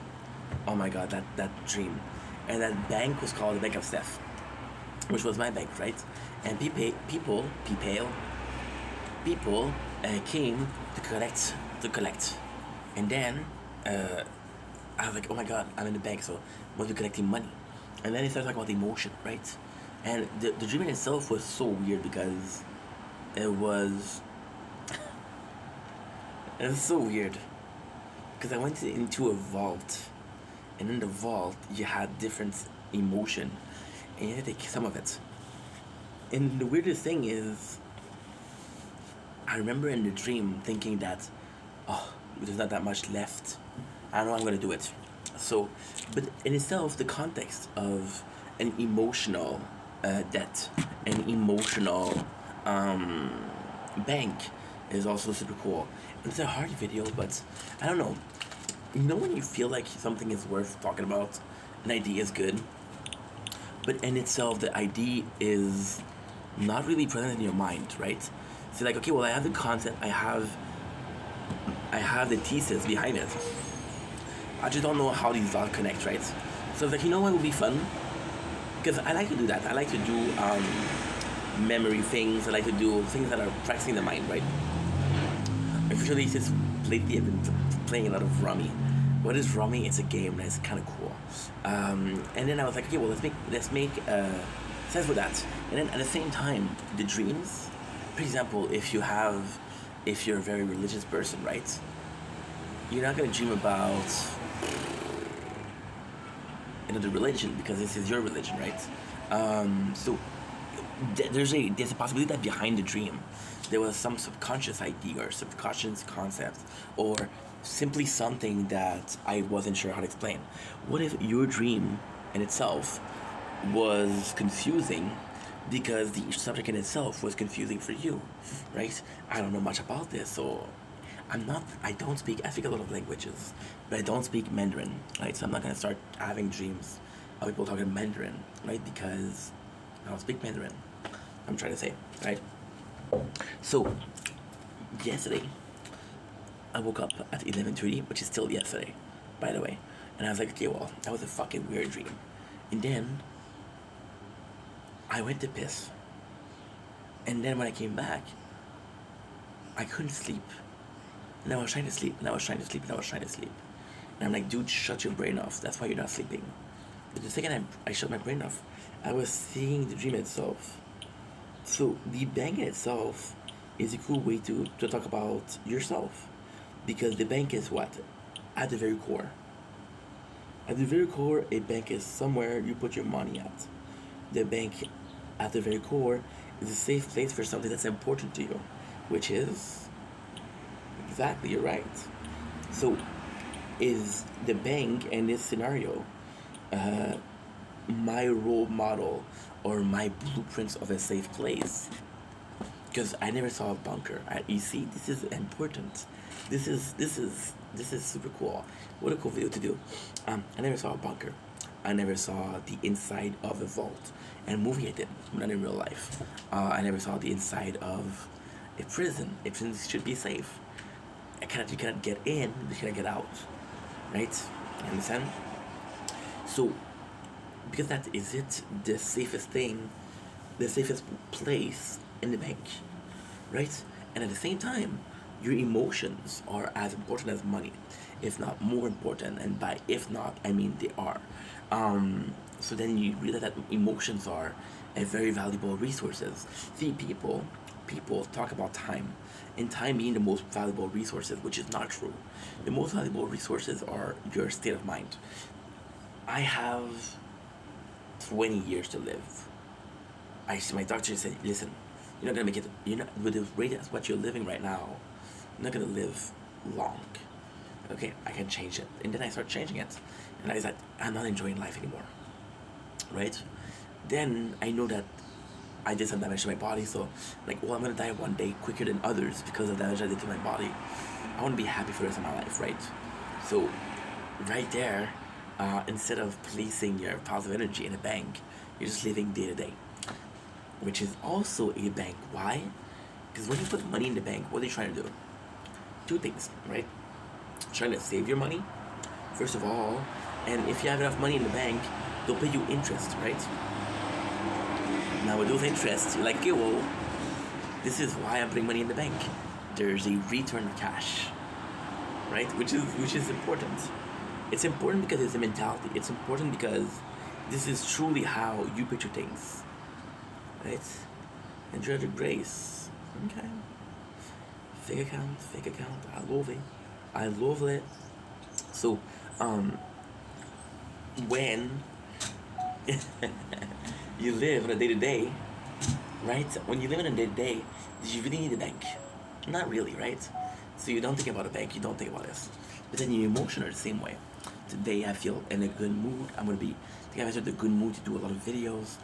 Oh my god, that dream, and that bank was called the Bank of Steph, which was my bank, right? And people came to collect, and then I was like, oh my god, I'm in the bank, so must be collecting money. And then they started talking about emotion, right? And the dream in itself was so weird because it was it was so weird because I went into a vault, and in the vault you had different emotion, and you had to take some of it. And the weirdest thing is, I remember in the dream thinking that, oh, there's not that much left. I know I'm gonna do it. So, but in itself, the context of an emotional debt, an emotional um, bank is also super cool. It's a hard video, but I don't know. You know when you feel like something is worth talking about, an idea is good, but in itself, the idea is not really present in your mind, right? So like, okay, well, I have the concept, I have the thesis behind it. I just don't know how these all connect, right? So it's like, you know what would be fun? Because I like to do that. I like to do memory things. I like to do things that are practicing the mind, right? Usually, since lately I've been playing a lot of Rummy. What is Rummy? It's a game that's kind of cool. And then I was like, okay, well, let's make sense with that. And then at the same time, the dreams. For example, if you're a very religious person, right? You're not gonna dream about another religion because this is your religion, right? So there's a possibility that behind the dream there was some subconscious idea or subconscious concept or simply something that I wasn't sure how to explain. What if your dream in itself was confusing because the subject in itself was confusing for you, right? I don't know much about this, so I speak a lot of languages, but I don't speak Mandarin, right? So I'm not gonna start having dreams of people talking Mandarin, right? Because I don't speak Mandarin. I'm trying to say, right? So, yesterday, I woke up at 11:30, which is still yesterday, by the way. And I was like, okay, well, that was a fucking weird dream. And then, I went to piss. And then when I came back, I couldn't sleep. And I was trying to sleep, and I was trying to sleep, and I was trying to sleep. And I'm like, dude, shut your brain off. That's why you're not sleeping. But the second I shut my brain off, I was seeing the dream itself. So the bank in itself is a cool way to talk about yourself. Because the bank is what? At the very core. At the very core, a bank is somewhere you put your money at. The bank, at the very core, is a safe place for something that's important to you, which is exactly, you're right. So, is the bank in this scenario my role model or my blueprints of a safe place? Because I never saw a bunker at EC. This is important. This is super cool. What a cool video to do. I never saw a bunker. I never saw the inside of a vault. And movie I did, but not in real life. I never saw the inside of a prison. A prison should be safe. You cannot get in, but you cannot get out, right? You understand? So, because that is it, the safest thing, the safest place in the bank, right? And at the same time, your emotions are as important as money, if not more important. And by if not, I mean they are. So then you realize that emotions are a very valuable resources. See, people talk about time, and time being the most valuable resources, which is not true. The most valuable resources are your state of mind. I have 20 years to live. My doctor said, listen, you're not gonna make it. You're not with the rate at what you're living right now. You're not gonna live long. Okay, I can change it, and then I start changing it, and I said, I'm not enjoying life anymore. Right? Then I know that I did some damage to my body, so like, well, I'm gonna die one day quicker than others because of the damage I did to my body. I want to be happy for the rest of my life, right? So, right there, instead of placing your positive energy in a bank, you're just living day to day, which is also a bank. Why? Because when you put money in the bank, what are you trying to do? Two things, right? Trying to save your money, first of all, and if you have enough money in the bank, they'll pay you interest, right? Now with those interests, you're like, okay, well, this is why I'm putting money in the bank. There's a return of cash, right? Which is important. It's important because it's a mentality. It's important because this is truly how you picture things, right? Enjoy the grace. Okay. Fake account, fake account. I love it. I love it. So, when you live on a day to day, right? When you live in a day to day, do you really need a bank? Not really, right? So you don't think about a bank, you don't think about this. But then your emotions are the same way. Today I feel in a good mood. I think I'm in a good mood to do a lot of videos.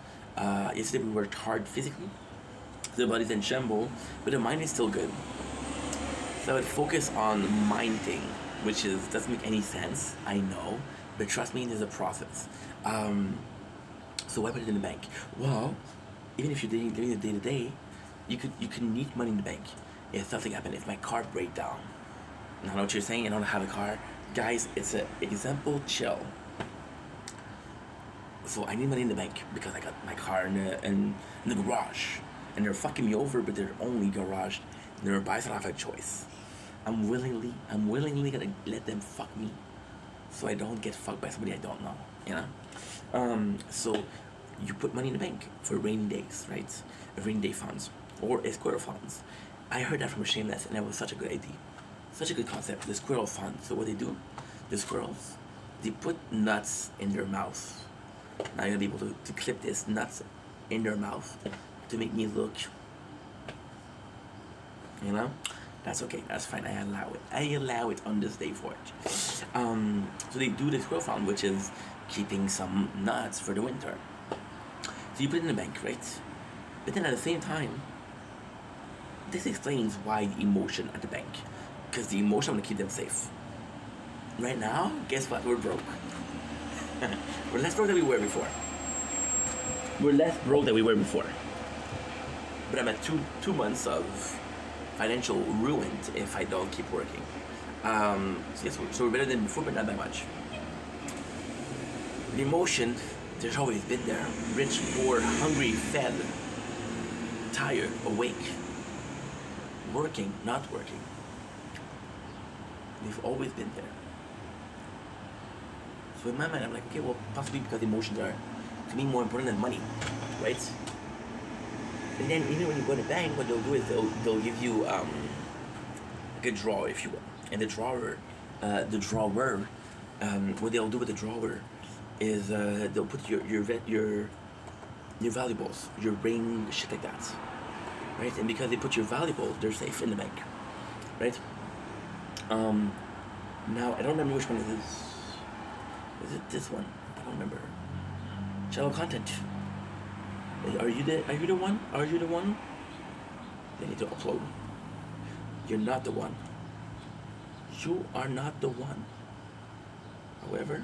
Yesterday we worked hard physically. The body's in shambles, but the mind is still good. So I would focus on mind thing, which doesn't make any sense, I know, but trust me, there's a process. So why put it in the bank? Well, even if you're living the day to day, you could need money in the bank if something happened. If my car break down, I know what you're saying. I don't have a car, guys. It's an example. Chill. So I need money in the bank because I got my car in the garage, and they're fucking me over, but they're only garage. They're by, so I don't have a choice. I'm willingly gonna let them fuck me, so I don't get fucked by somebody I don't know. You know. So you put money in the bank for rainy days, right? Rainy day funds or a squirrel funds. I heard that from Shameless, and that was such a good idea, such a good concept. The squirrel fund. So what they do, the squirrels, they put nuts in their mouth. Now you're gonna be able to clip this nuts in their mouth to make me look. You know, that's okay. That's fine. I allow it on this day for it. So they do the squirrel fund, which is keeping some nuts for the winter. So you put it in the bank, right? But then at the same time, this explains why the emotion at the bank. Because the emotion, I'm gonna keep them safe. Right now, guess what? We're broke. We're less broke than we were before. But I'm at two months of financial ruin if I don't keep working. So we're better than before, but not that much. The emotion, there's always been there. Rich, poor, hungry, fed, tired, awake, working, not working. They've always been there. So in my mind, I'm like, okay, well, possibly because emotions are, to me, more important than money, right? And then even when you go to the bank, what they'll do is they'll give you like a drawer, if you will. And the drawer, what they'll do with the drawer is they'll put your valuables, your ring, shit like that, right? And because they put your valuables, they're safe in the bank, right? Now I don't remember which one it is. Is it this one? I don't remember. Channel content. Are you the one? Are you the one? They need to upload. You're not the one. You are not the one. However,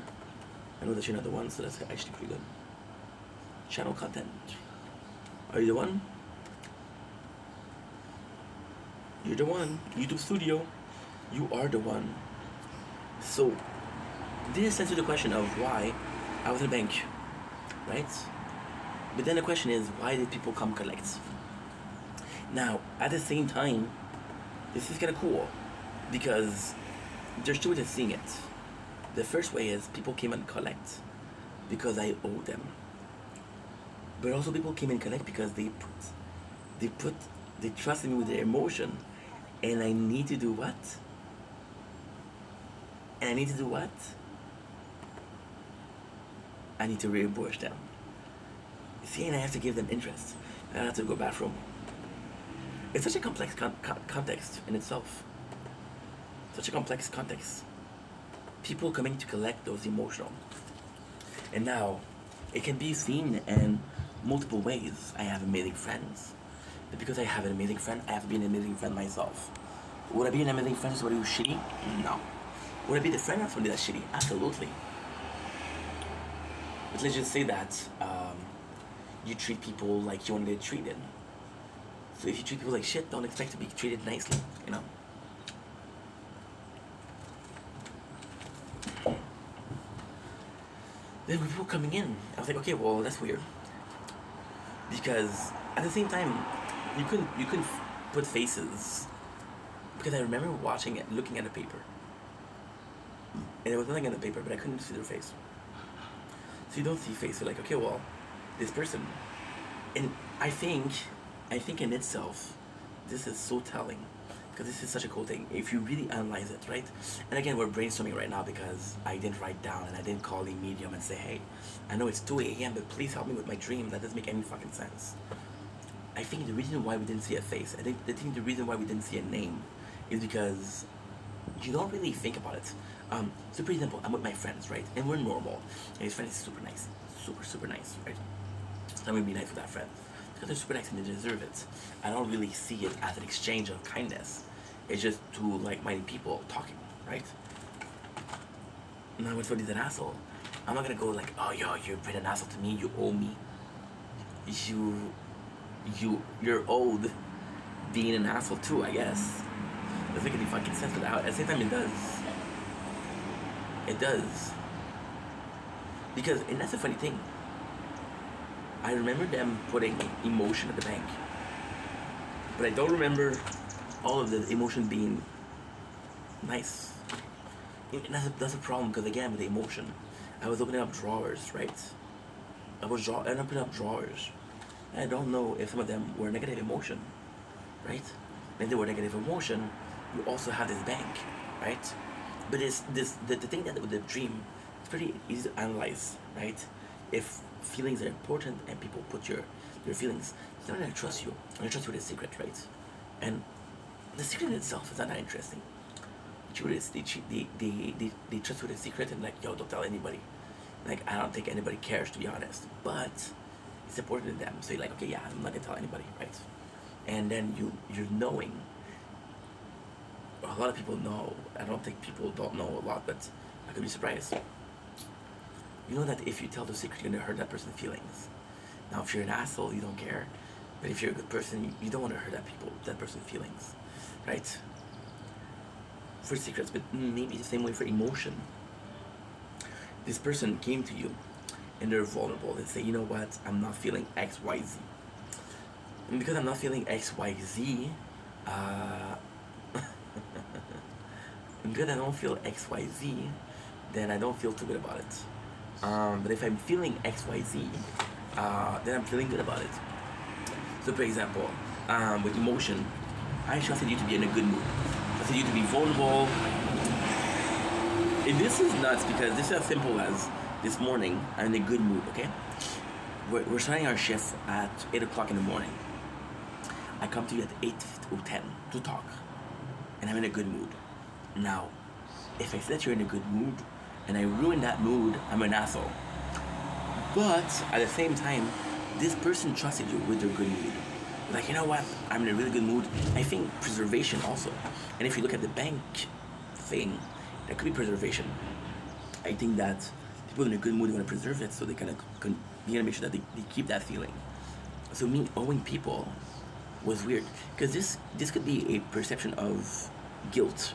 I know that you're not the one, so that's actually pretty good. Channel content. Are you the one? You're the one. YouTube Studio. You are the one. So, this answers the question of why I was in a bank, right? But then the question is, why did people come collect? Now, at the same time, this is kind of cool because there's two ways of seeing it. The first way is people came and collect because I owe them. But also people came and collect because they trusted me with their emotion, and I need to do what? And I need to do what? I need to reimburse them. See, and I have to give them interest. I have to go bathroom. It's such a complex context in itself. Such a complex context. People coming to collect those emotional. And now, it can be seen in multiple ways. I have amazing friends. But because I have an amazing friend, I have to be an amazing friend myself. Would I be an amazing friend to somebody who's shitty? No. Would I be the friend of somebody that's shitty? Absolutely. But let's just say that you treat people like you want to get treated. So if you treat people like shit, don't expect to be treated nicely, you know? Then with people coming in, I was like, okay, well, that's weird. Because at the same time, you couldn't put faces. Because I remember watching it, looking at the paper. And there was nothing in the paper, but I couldn't see their face. So you don't see face, you're like, okay, well, this person. And I think in itself, this is so telling. Because this is such a cool thing, if you really analyze it, right? And again, we're brainstorming right now because I didn't write down and I didn't call the medium and say, hey, I know it's 2 a.m., but please help me with my dream. That doesn't make any fucking sense. I think the reason why we didn't see a face, I think the reason why we didn't see a name is because you don't really think about it. So for example, I'm with my friends, right? And we're normal. And his friend is super nice. Super nice, right? So I'm gonna be nice with that friend. Because they're super nice and they deserve it. I don't really see it as an exchange of kindness. It's just two like-minded people talking, right? Now when somebody's an asshole, I'm not gonna go like, oh yo, you've been an asshole to me, you owe me. You're owed being an asshole too, I guess. Doesn't make any fucking sense, but at the same time it does. It does. Because, and that's the funny thing. I remember them putting emotion at the bank. But I don't remember all of the emotion being nice. And that's a problem, because again, with the emotion, I was opening up drawers, right? I was opening up drawers. And I don't know if some of them were negative emotion, right? And if they were negative emotion, you also have this bank, right? But the thing that with the dream, it's pretty easy to analyze, right? If feelings are important and people put your feelings, they're not gonna trust you. They're gonna trust you with a secret, right? And the secret in itself is not that interesting. They trust you with a secret and like, yo, don't tell anybody. Like, I don't think anybody cares, to be honest. But it's important to them. So you're like, okay, yeah, I'm not gonna tell anybody, right? And then you're knowing. A lot of people know. I don't think people don't know a lot, but I could be surprised. You know that if you tell the secret, you're gonna hurt that person's feelings. Now, if you're an asshole, you don't care. But if you're a good person, you don't want to hurt that person's feelings, right? For secrets, but maybe the same way for emotion. This person came to you, and they're vulnerable. They say, you know what? I'm not feeling X, Y, Z. And because I'm not feeling X, Y, Z, and because I don't feel X, Y, Z, then I don't feel too good about it. But if I'm feeling X, Y, Z, then I'm feeling good about it. So for example, with emotion, I trusted you to be in a good mood. I trusted you to be vulnerable. And this is nuts because this is as simple as this morning, I'm in a good mood, okay? We're starting our shift at 8 o'clock in the morning. I come to you at 8 or 10 to talk. And I'm in a good mood. Now, if I say that you're in a good mood, and I ruin that mood, I'm an asshole. But, at the same time, this person trusted you with their good mood. Like, you know what, I'm in a really good mood. I think preservation also. And if you look at the bank thing, that could be preservation. I think that people in a good mood want to preserve it, so they kind of you gotta make sure that they keep that feeling. So me owing people was weird because this could be a perception of guilt.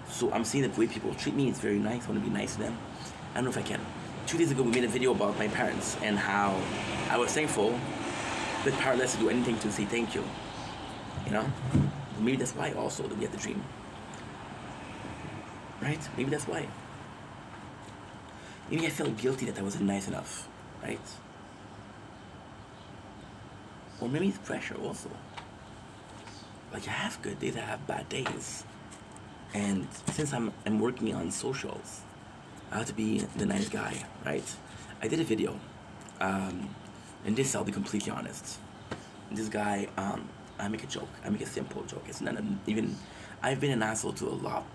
So I'm seeing that the way people treat me is very nice. I want to be nice to them. I don't know if I can. 2 days ago, we made a video about my parents and how I was thankful, but powerless to do anything to say thank you. You know, maybe that's why also that we had the dream. Right? Maybe that's why. Maybe I felt guilty that I wasn't nice enough. Right? Or maybe it's pressure also. Like I have good days, I have bad days. And since I'm working on socials, I have to be the nice guy, right? I did a video, and this I'll be completely honest. This guy, I make a joke. I make a simple joke. It's not even. I've been an asshole to a lot.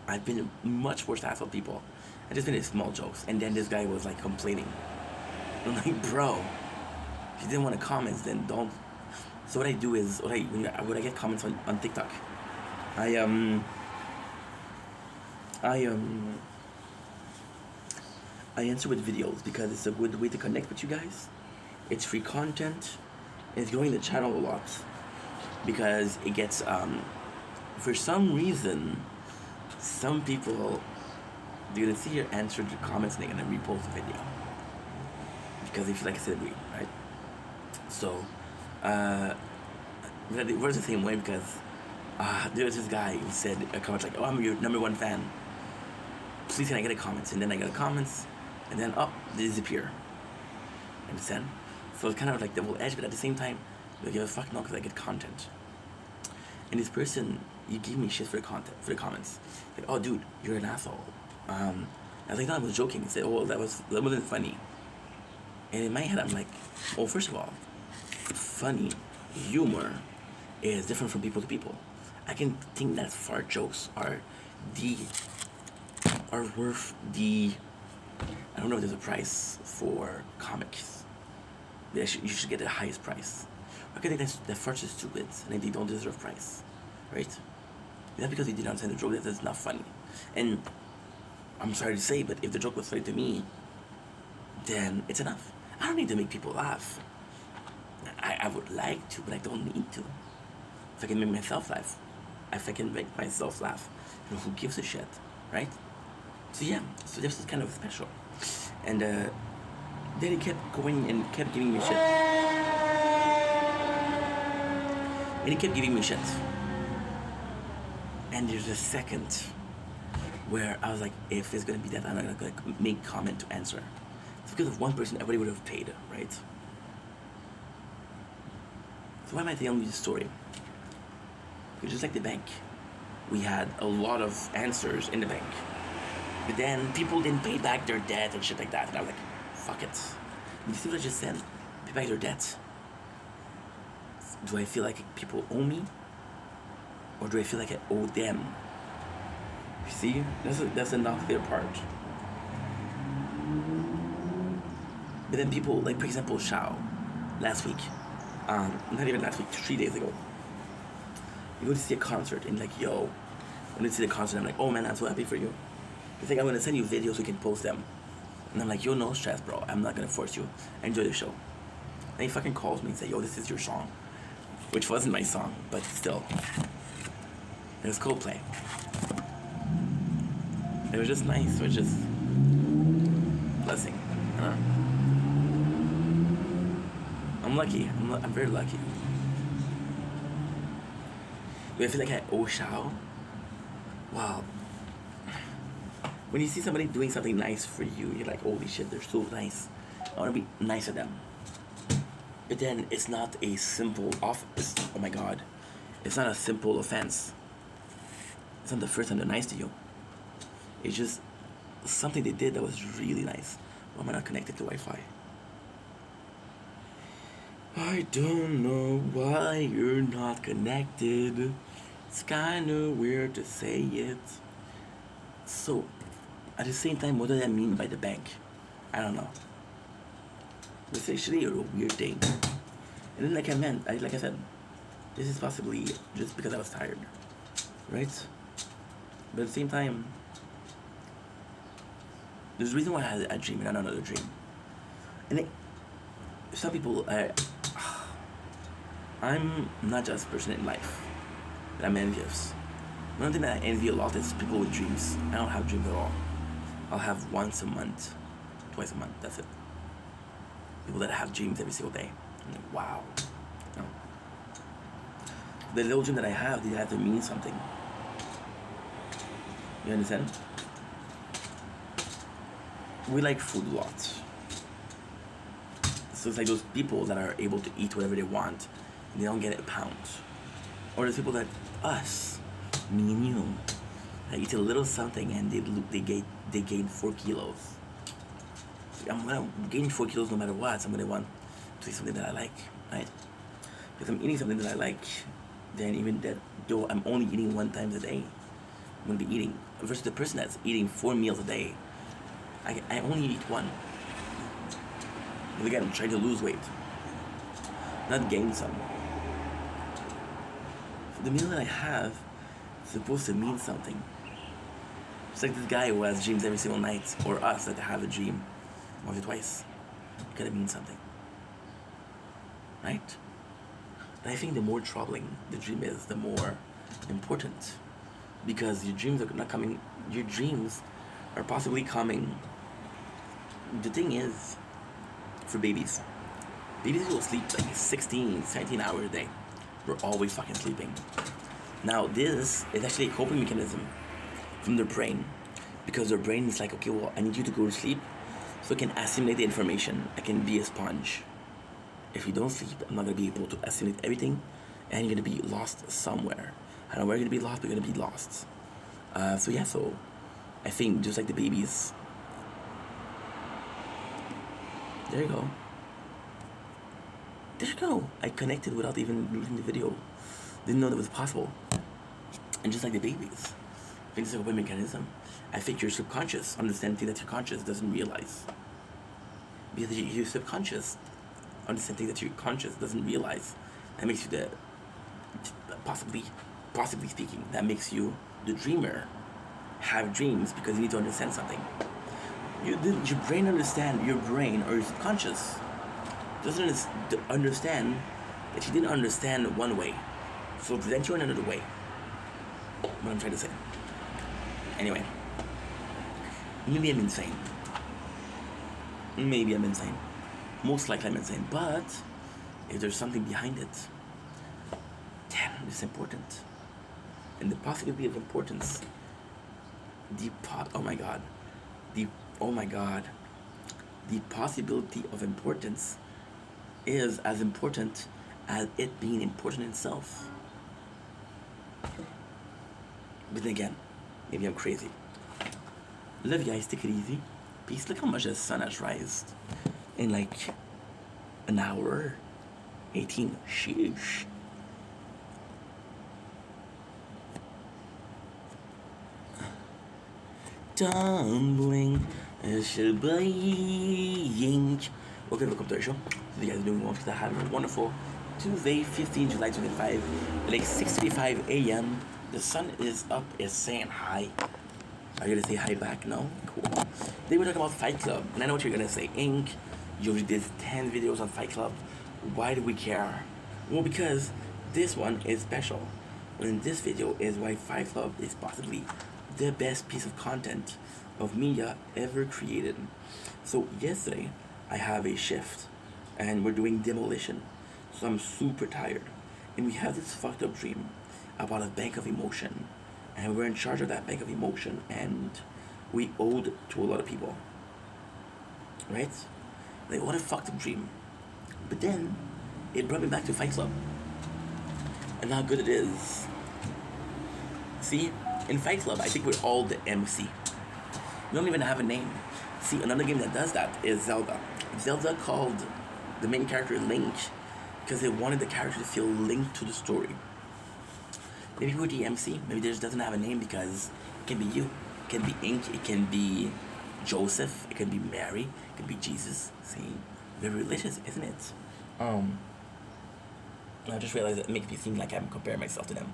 I've been a much worse asshole to people. I just made small jokes, and then this guy was like complaining. I'm like, bro, if you didn't want to comment, then don't. So what I do is, when I get comments on TikTok, I answer with videos because it's a good way to connect with you guys. It's free content. It's growing the channel a lot because it gets for some reason some people, they're gonna see your answer to comments and they're gonna repost the video because they feel like it's a celebrity, right? So it works the same way because there was this guy who said a comment like, "Oh, I'm your #1 fan. Please can I get a comment?" And then I got a comments, and then they disappear. Understand? So it's kind of like double edged, but at the same time, they give a fuck no because I get content. And this person, you give me shit for the content, for the comments. Like, "Oh, dude, you're an asshole." I was like, "No, I was joking." He said, "Oh, that wasn't funny." And in my head, I'm like, "Well, first of all, funny humor is different from people to people. I can think that fart jokes are worth the. I don't know if there's a price for comics. You should get the highest price. I can think that farts are stupid and they don't deserve price, right? Not because they didn't understand the joke that it's not funny. And I'm sorry to say, but if the joke was funny to me, then it's enough. I don't need to make people laugh. I would like to, but I don't need to. If I can make myself laugh, who gives a shit, right? So yeah, so this is kind of special. And then he kept going and kept giving me shit. And there's a second where I was like, if it's gonna be that, I'm not gonna make comment to answer. It's because of one person, everybody would have paid, right? So why am I telling you this story? Because just like the bank, we had a lot of answers in the bank. But then people didn't pay back their debt and shit like that. And I was like, fuck it. You see what I just said? Pay back their debt. Do I feel like people owe me? Or do I feel like I owe them? You see? That's a not clear part. But then people, like for example, Shao, last week, not even last week, 3 days ago, you go to see a concert and like, yo, when you see the concert, I'm like, oh man, I'm so happy for you. He's like, I'm gonna send you videos so you can post them. And I'm like, yo, no stress, bro. I'm not gonna force you. Enjoy the show. And he fucking calls me and says, yo, this is your song. Which wasn't my song, but still. It was Coldplay. It was just nice. It was just blessing. You know? I'm lucky. I'm very lucky. Do I feel like I owe Shao? Wow. When you see somebody doing something nice for you, you're like, holy shit, they're so nice. I want to be nice to them. But then it's not a simple offense. Oh my god. It's not a simple offense. It's not the first time they're nice to you. It's just something they did that was really nice. Why am I not connected to Wi-Fi? I don't know why you're not connected. It's kinda weird to say it. So, at the same time, what does that mean by the bank? I don't know. It's actually a weird thing. And then like I said, this is possibly just because I was tired. Right? But at the same time, there's a reason why I had a dream and not another dream. And some people, I'm not just a person in life, but I'm envious. One thing that I envy a lot is people with dreams. I don't have dreams at all. I'll have once a month, twice a month, that's it. People that have dreams every single day. I'm like, wow. No. The little dream that I have, they have to mean something. You understand? We like food a lot. So it's like those people that are able to eat whatever they want and they don't get a pound. Or there's people that, us, me and you, that eat a little something and they gain 4 kilos. I'm gonna gain 4 kilos no matter what, so I'm gonna want to eat something that I like, right? If I'm eating something that I like, then even that, though I'm only eating 1 time a day, I'm gonna be eating, versus the person that's eating 4 meals a day, I only eat 1. But again, I'm trying to lose weight, not gain some. So the meal that I have is supposed to mean something. It's like this guy who has dreams every single night, or us that have a dream once or twice. It gotta mean something, right? And I think the more troubling the dream is, the more important, because your dreams are not coming. Your dreams are possibly coming. The thing is, for babies will sleep like 16, 17 hours a day. We're always fucking sleeping. Now this is actually a coping mechanism from their brain, because their brain is like, okay, well, I need you to go to sleep so I can assimilate the information. I can be a sponge. If you don't sleep, I'm not gonna be able to assimilate everything, and you're gonna be lost somewhere. I don't know where you're gonna be lost, but you're gonna be lost. So I think just like the babies. There you go. There you go. I connected without even losing the video. Didn't know that was possible. And just like the babies, I think it's a coping mechanism. I think your subconscious understands things that your conscious doesn't realize. Because your subconscious understands things that your conscious doesn't realize. That makes you possibly speaking, that makes you the dreamer. Have dreams because you need to understand something. Your brain or your subconscious doesn't understand that you didn't understand one way, so present you in another way. What I'm trying to say. Anyway, maybe I'm insane. Most likely I'm insane, but if there's something behind it, damn, it's important. And the possibility of importance, the possibility of importance is as important as it being important itself. But then again, maybe I'm crazy. Love you guys, take it easy. Peace. Look how much the sun has risen in like an hour. 18. Sheesh. Tumbling, shilbaying. Welcome to our show. So you guys are doing well, because I have a wonderful Tuesday, 15 July 2025, like 6:55 a.m. The sun is up, it's saying hi. Are you gonna say hi back? No? Cool. Today we're talking about Fight Club, and I know what you're gonna say. Ink, you already did 10 videos on Fight Club. Why do we care? Well, because this one is special. And this video is why Fight Club is possibly the best piece of content of media ever created. So yesterday, I have a shift, and we're doing demolition. So I'm super tired. And we have this fucked up dream about a bank of emotion. And we're in charge of that bank of emotion, and we owed to a lot of people. Right? Like, what a fucked up dream. But then, it brought me back to Fight Club. And how good it is. See, in Fight Club, I think we're all the MC. We don't even have a name. See, another game that does that is Zelda. Zelda called the main character Link because they wanted the character to feel linked to the story. Maybe we're the MC. Maybe this doesn't have a name because it can be you. It can be Ink. It can be Joseph. It can be Mary. It can be Jesus. See, very religious, isn't it? I just realized it makes me seem like I'm comparing myself to them.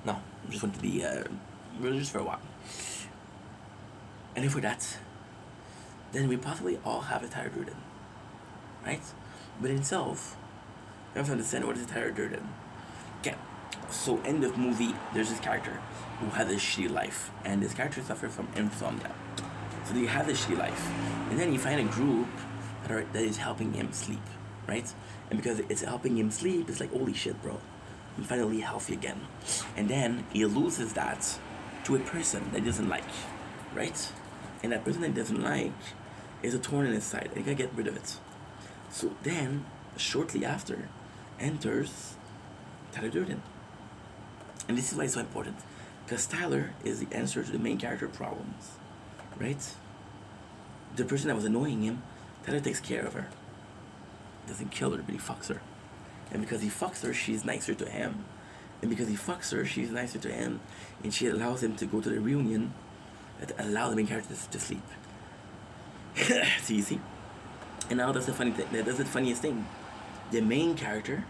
No, I just want to be religious for a while. And if we're that, then we possibly all have a Tyler Durden, right? But in itself, you have to understand what is a Tyler Durden. Okay, so in the movie, there's this character who has a shitty life, and this character suffers from insomnia. So they have this shitty life, and then you find a group that is helping him sleep, right? And because it's helping him sleep, it's like, holy shit, bro, I'm finally healthy again. And then he loses that to a person that he doesn't like, right? And that person that he doesn't like is a thorn in his side, and he gotta get rid of it. So then, shortly after, enters Tyler Durden. And this is why it's so important. Because Tyler is the answer to the main character problems, right? The person that was annoying him, Tyler takes care of her. Doesn't kill her, but he fucks her. And because he fucks her, she's nicer to him. And because he fucks her, she's nicer to him. And she allows him to go to the reunion that allows the main character to sleep. So you see? And now that's the funny thing. That's the funniest thing. The main character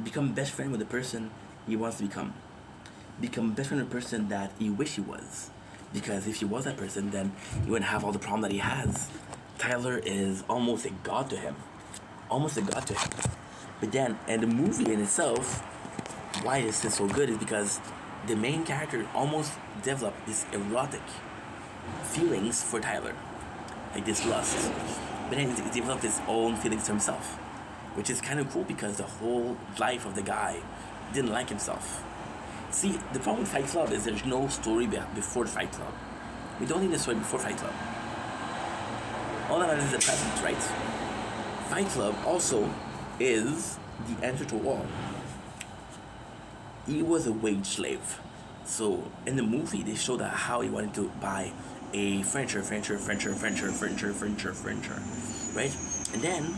become best friend with the person he wants to become. Become best friend with the person that he wish he was. Because if he was that person, then he wouldn't have all the problem that he has. Tyler is almost a god to him. Almost a god to him. But then, and the movie in itself, why this is so good is because the main character almost developed this erotic feelings for Tyler. Like this lust. But then he developed his own feelings to himself. Which is kind of cool because the whole life of the guy didn't like himself. See, the problem with Fight Club is there's no story before Fight Club. We don't need a story before Fight Club. All that matters is the present, right? Fight Club also is the answer to all. He was a wage slave. So in the movie, they showed how he wanted to buy a furniture, right? And then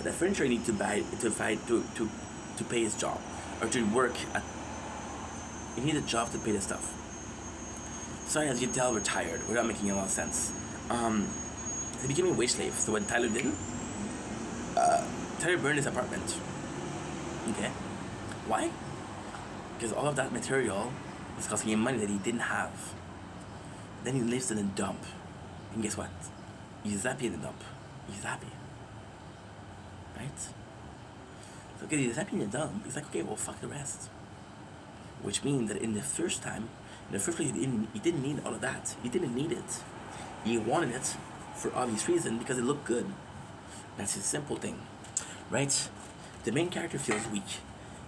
the furniture he needed to buy to pay his job or to work at. He needed a job to pay the stuff. Sorry, as you can tell, we're tired. We're not making a lot of sense. He became a wage slave. So when Tyler didn't, Tyler burned his apartment. Okay, why? Because all of that material was costing him money that he didn't have. Then he lives in a dump, and guess what? He's happy in the dump. He's happy. Right? So because he's happy in the dump, he's like, okay, well, fuck the rest. Which means that in the first place, he didn't need all of that. He didn't need it. He wanted it for obvious reason because it looked good. That's a simple thing, right? The main character feels weak.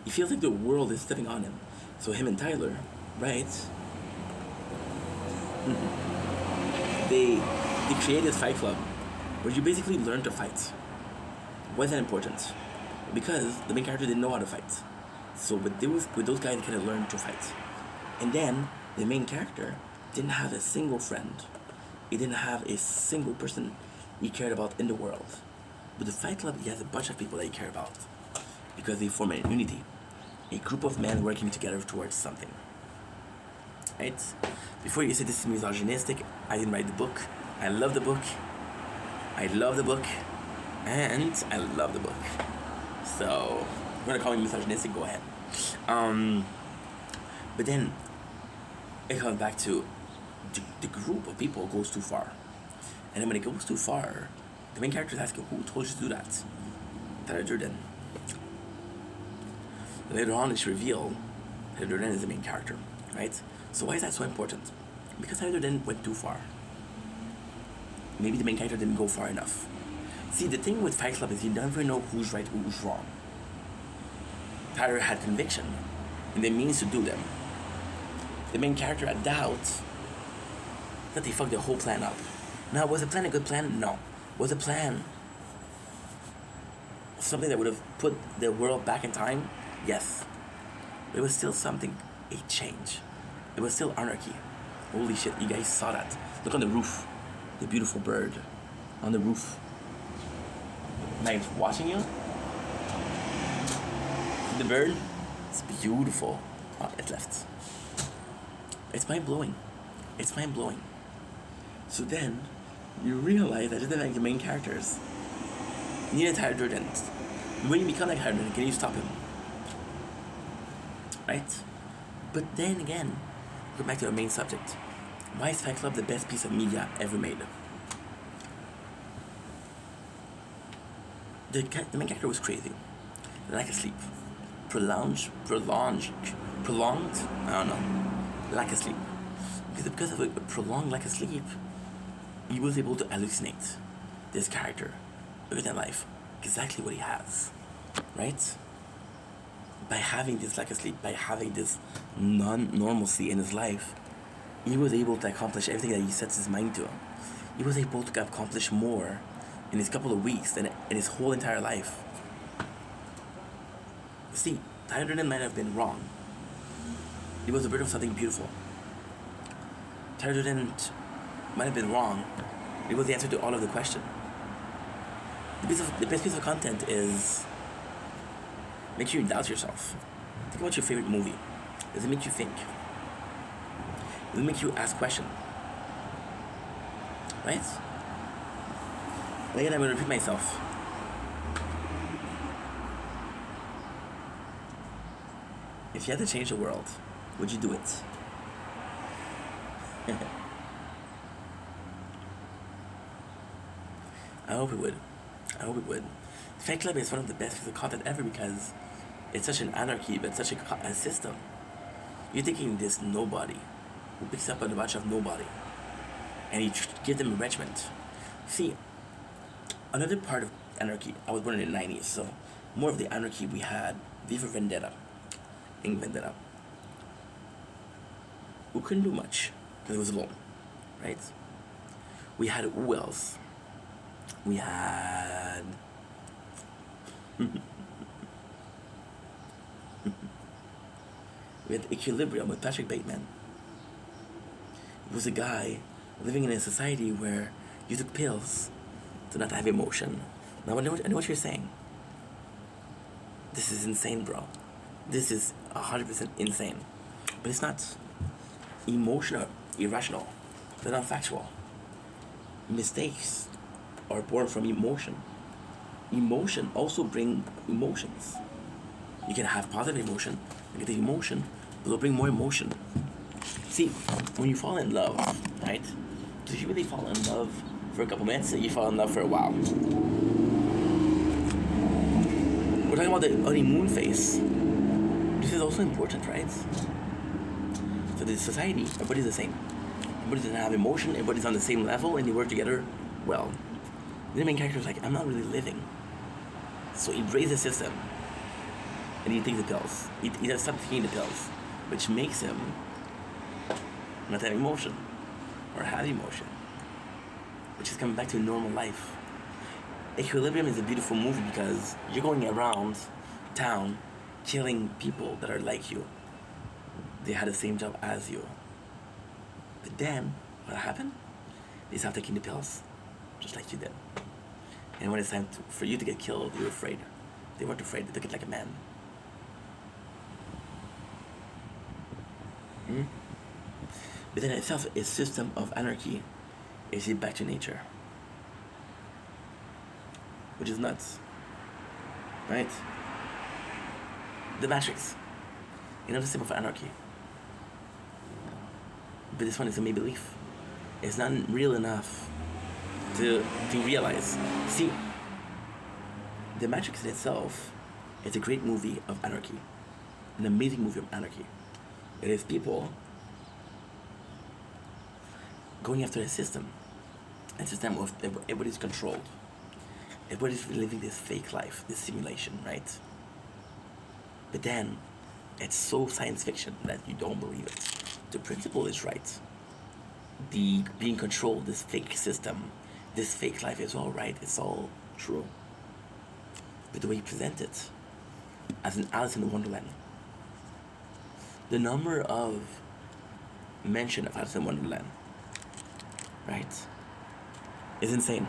He feels like the world is stepping on him. So him and Tyler, right? They created this Fight Club where you basically learn to fight. Why is that important? Because the main character didn't know how to fight. So with those guys, they kind of learned to fight. And then the main character didn't have a single friend. He didn't have a single person he cared about in the world. But the Fight Club, he has a bunch of people that he cared about because they form a unity, a group of men working together towards something. Right? Before you say this is misogynistic, I didn't write the book. I love the book. I love the book. And I love the book. So, if you're gonna call me misogynistic, go ahead. But then, it comes back to the group of people goes too far. And then when it goes too far, the main character is asking, who told you to do that? Tyler Durden. Later on, it's revealed Tyler Durden is the main character, right? So why is that so important? Because Tyler Durden went too far. Maybe the main character didn't go far enough. See, the thing with Fight Club is you never know who's right, who's wrong. Tyler had conviction, and the means to do them. The main character had doubt that they fucked the whole plan up. Now, was the plan a good plan? No. Was the plan something that would have put the world back in time? Yes. But it was still something, a change. It was still anarchy. Holy shit, you guys saw that. Look on the roof. The beautiful bird on the roof. Now it's watching you. The bird, it's beautiful. Oh, it left. It's mind-blowing. It's mind-blowing. So then, you realize that just like the main characters, you need a Tyler Durden. When you become like Tyler Durden, can you stop him? Right? But then again, go back to our main subject. Why is Fight Club the best piece of media ever made? The main character was crazy, lack of sleep, prolonged, I don't know, lack of sleep. Because of a prolonged lack of sleep, he was able to hallucinate this character within life, exactly what he has, right? By having this lack of sleep, by having this non-normalcy in his life, he was able to accomplish everything that he sets his mind to. He was able to accomplish more in his couple of weeks than in his whole entire life. See, Tyler Durden might have been wrong. He was a bird of something beautiful. Tyler Durden might have been wrong. It was the answer to all of the question. The best piece of content is make sure you doubt yourself. Think about your favorite movie. Does it make you think? Does it make you ask questions? Right? Again, I'm going to repeat myself. If you had to change the world, would you do it? I hope it would. I hope it would. Fight Club is one of the best pieces of content ever because it's such an anarchy, but such a system. You're thinking this nobody who picks up a bunch of nobody and you give them a regiment. See, another part of anarchy, I was born in the 90s, so more of the anarchy we had, V for Vendetta, Ink Vendetta, who couldn't do much because it was alone, right? We had who else? We had we had Equilibrium with Patrick Bateman. It was a guy living in a society where you took pills to not have emotion. Now I know what you're saying. This is insane, bro. This is 100% insane. But it's not emotional, irrational. They're not factual. Mistakes are born from emotion. Emotion also bring emotions. You can have positive emotion, negative emotion, but it'll bring more emotion. See, when you fall in love, right? Did you really fall in love for a couple minutes? You fall in love for a while. We're talking about the honeymoon phase. This is also important, right? So the society, everybody's the same. Everybody doesn't have emotion, everybody's on the same level, and they work together well. The main character is like, I'm not really living. So he breaks the system, and he takes the pills. He does stop taking the pills, which makes him not have emotion, or have emotion, which is coming back to normal life. Equilibrium is a beautiful movie because you're going around town killing people that are like you. They had the same job as you. But then, what happened? They stopped taking the pills, just like you did. And when it's time for you to get killed, you were afraid. They weren't afraid, they took it like a man. Within itself, a system of anarchy is it back to nature. Which is nuts. Right? The Matrix. Another symbol for anarchy. But this one is a make-believe. It's not real enough to realize. See, The Matrix in itself is a great movie of anarchy. An amazing movie of anarchy. It is people going after a system. A system of everybody's controlled. Everybody's living this fake life, this simulation, right? But then, it's so science fiction that you don't believe it. The principle is right. The being controlled, this fake system, this fake life is all right, it's all true. But the way you present it, as an Alice in Wonderland, the number of mention of Alice in Wonderland, right, is insane.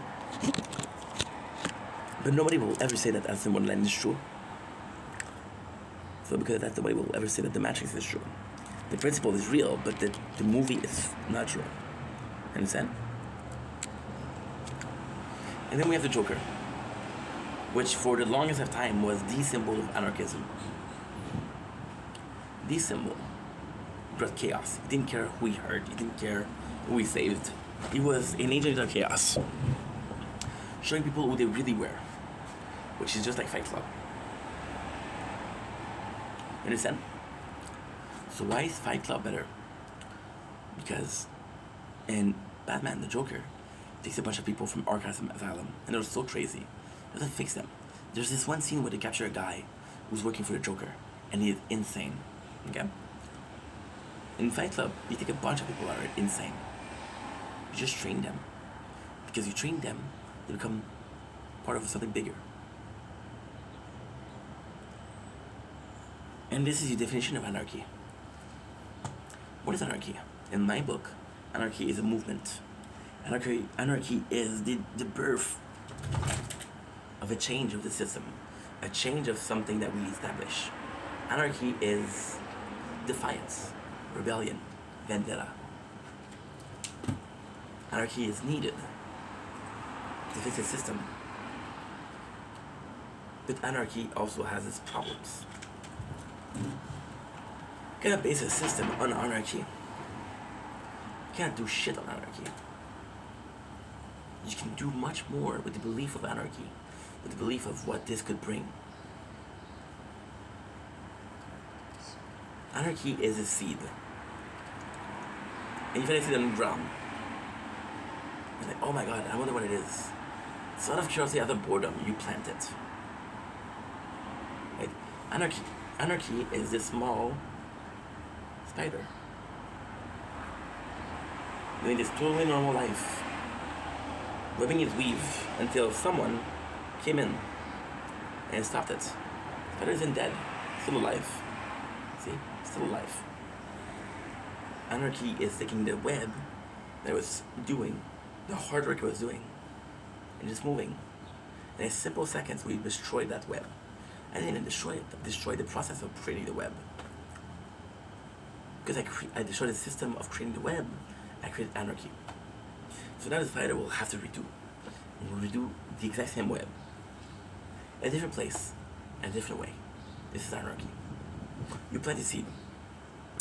But nobody will ever say that Alice in Wonderland is true. So because of that, nobody will ever say that The Matrix is true. The principle is real, but the movie is not true. Understand? And then we have the Joker, which for the longest of time was the symbol of anarchism. The symbol brought chaos. He didn't care who he hurt. He didn't care who we saved. He was an agent of chaos, showing people who they really were, which is just like Fight Club. You understand? So why is Fight Club better? Because in Batman, the Joker takes a bunch of people from Arkham Asylum, and they're so crazy. It doesn't fix them. There's this one scene where they capture a guy who's working for the Joker, and he is insane. Okay? In Fight Club, you take a bunch of people that are insane. You just train them. Because you train them, they become part of something bigger. And this is your definition of anarchy. What is anarchy? In my book, anarchy is a movement. Anarchy is the birth of a change of the system, a change of something that we establish. Anarchy is defiance, rebellion, vendetta. Anarchy is needed to fix the system. But anarchy also has its problems. You cannot base a system on anarchy. You can't do shit on anarchy. You can do much more with the belief of anarchy, with the belief of what this could bring. Anarchy is a seed. And you find a seed on the ground. You're like, oh my god, I wonder what it is. So out of curiosity, out of boredom, you plant it. Right? Anarchy is this small spider living this totally normal life, webbing its weave until someone came in and stopped it. Spider isn't dead, still alive. See? Still alive. Anarchy is taking the web that it was doing, the hard work it was doing, and just moving. In a simple seconds, we destroyed that web. I didn't destroy it, destroy the process of creating the web. Because I destroyed the system of creating the web, I created anarchy. So now the spider will have to redo. And will redo the exact same web. In a different place, in a different way. This is anarchy. You plant a seed,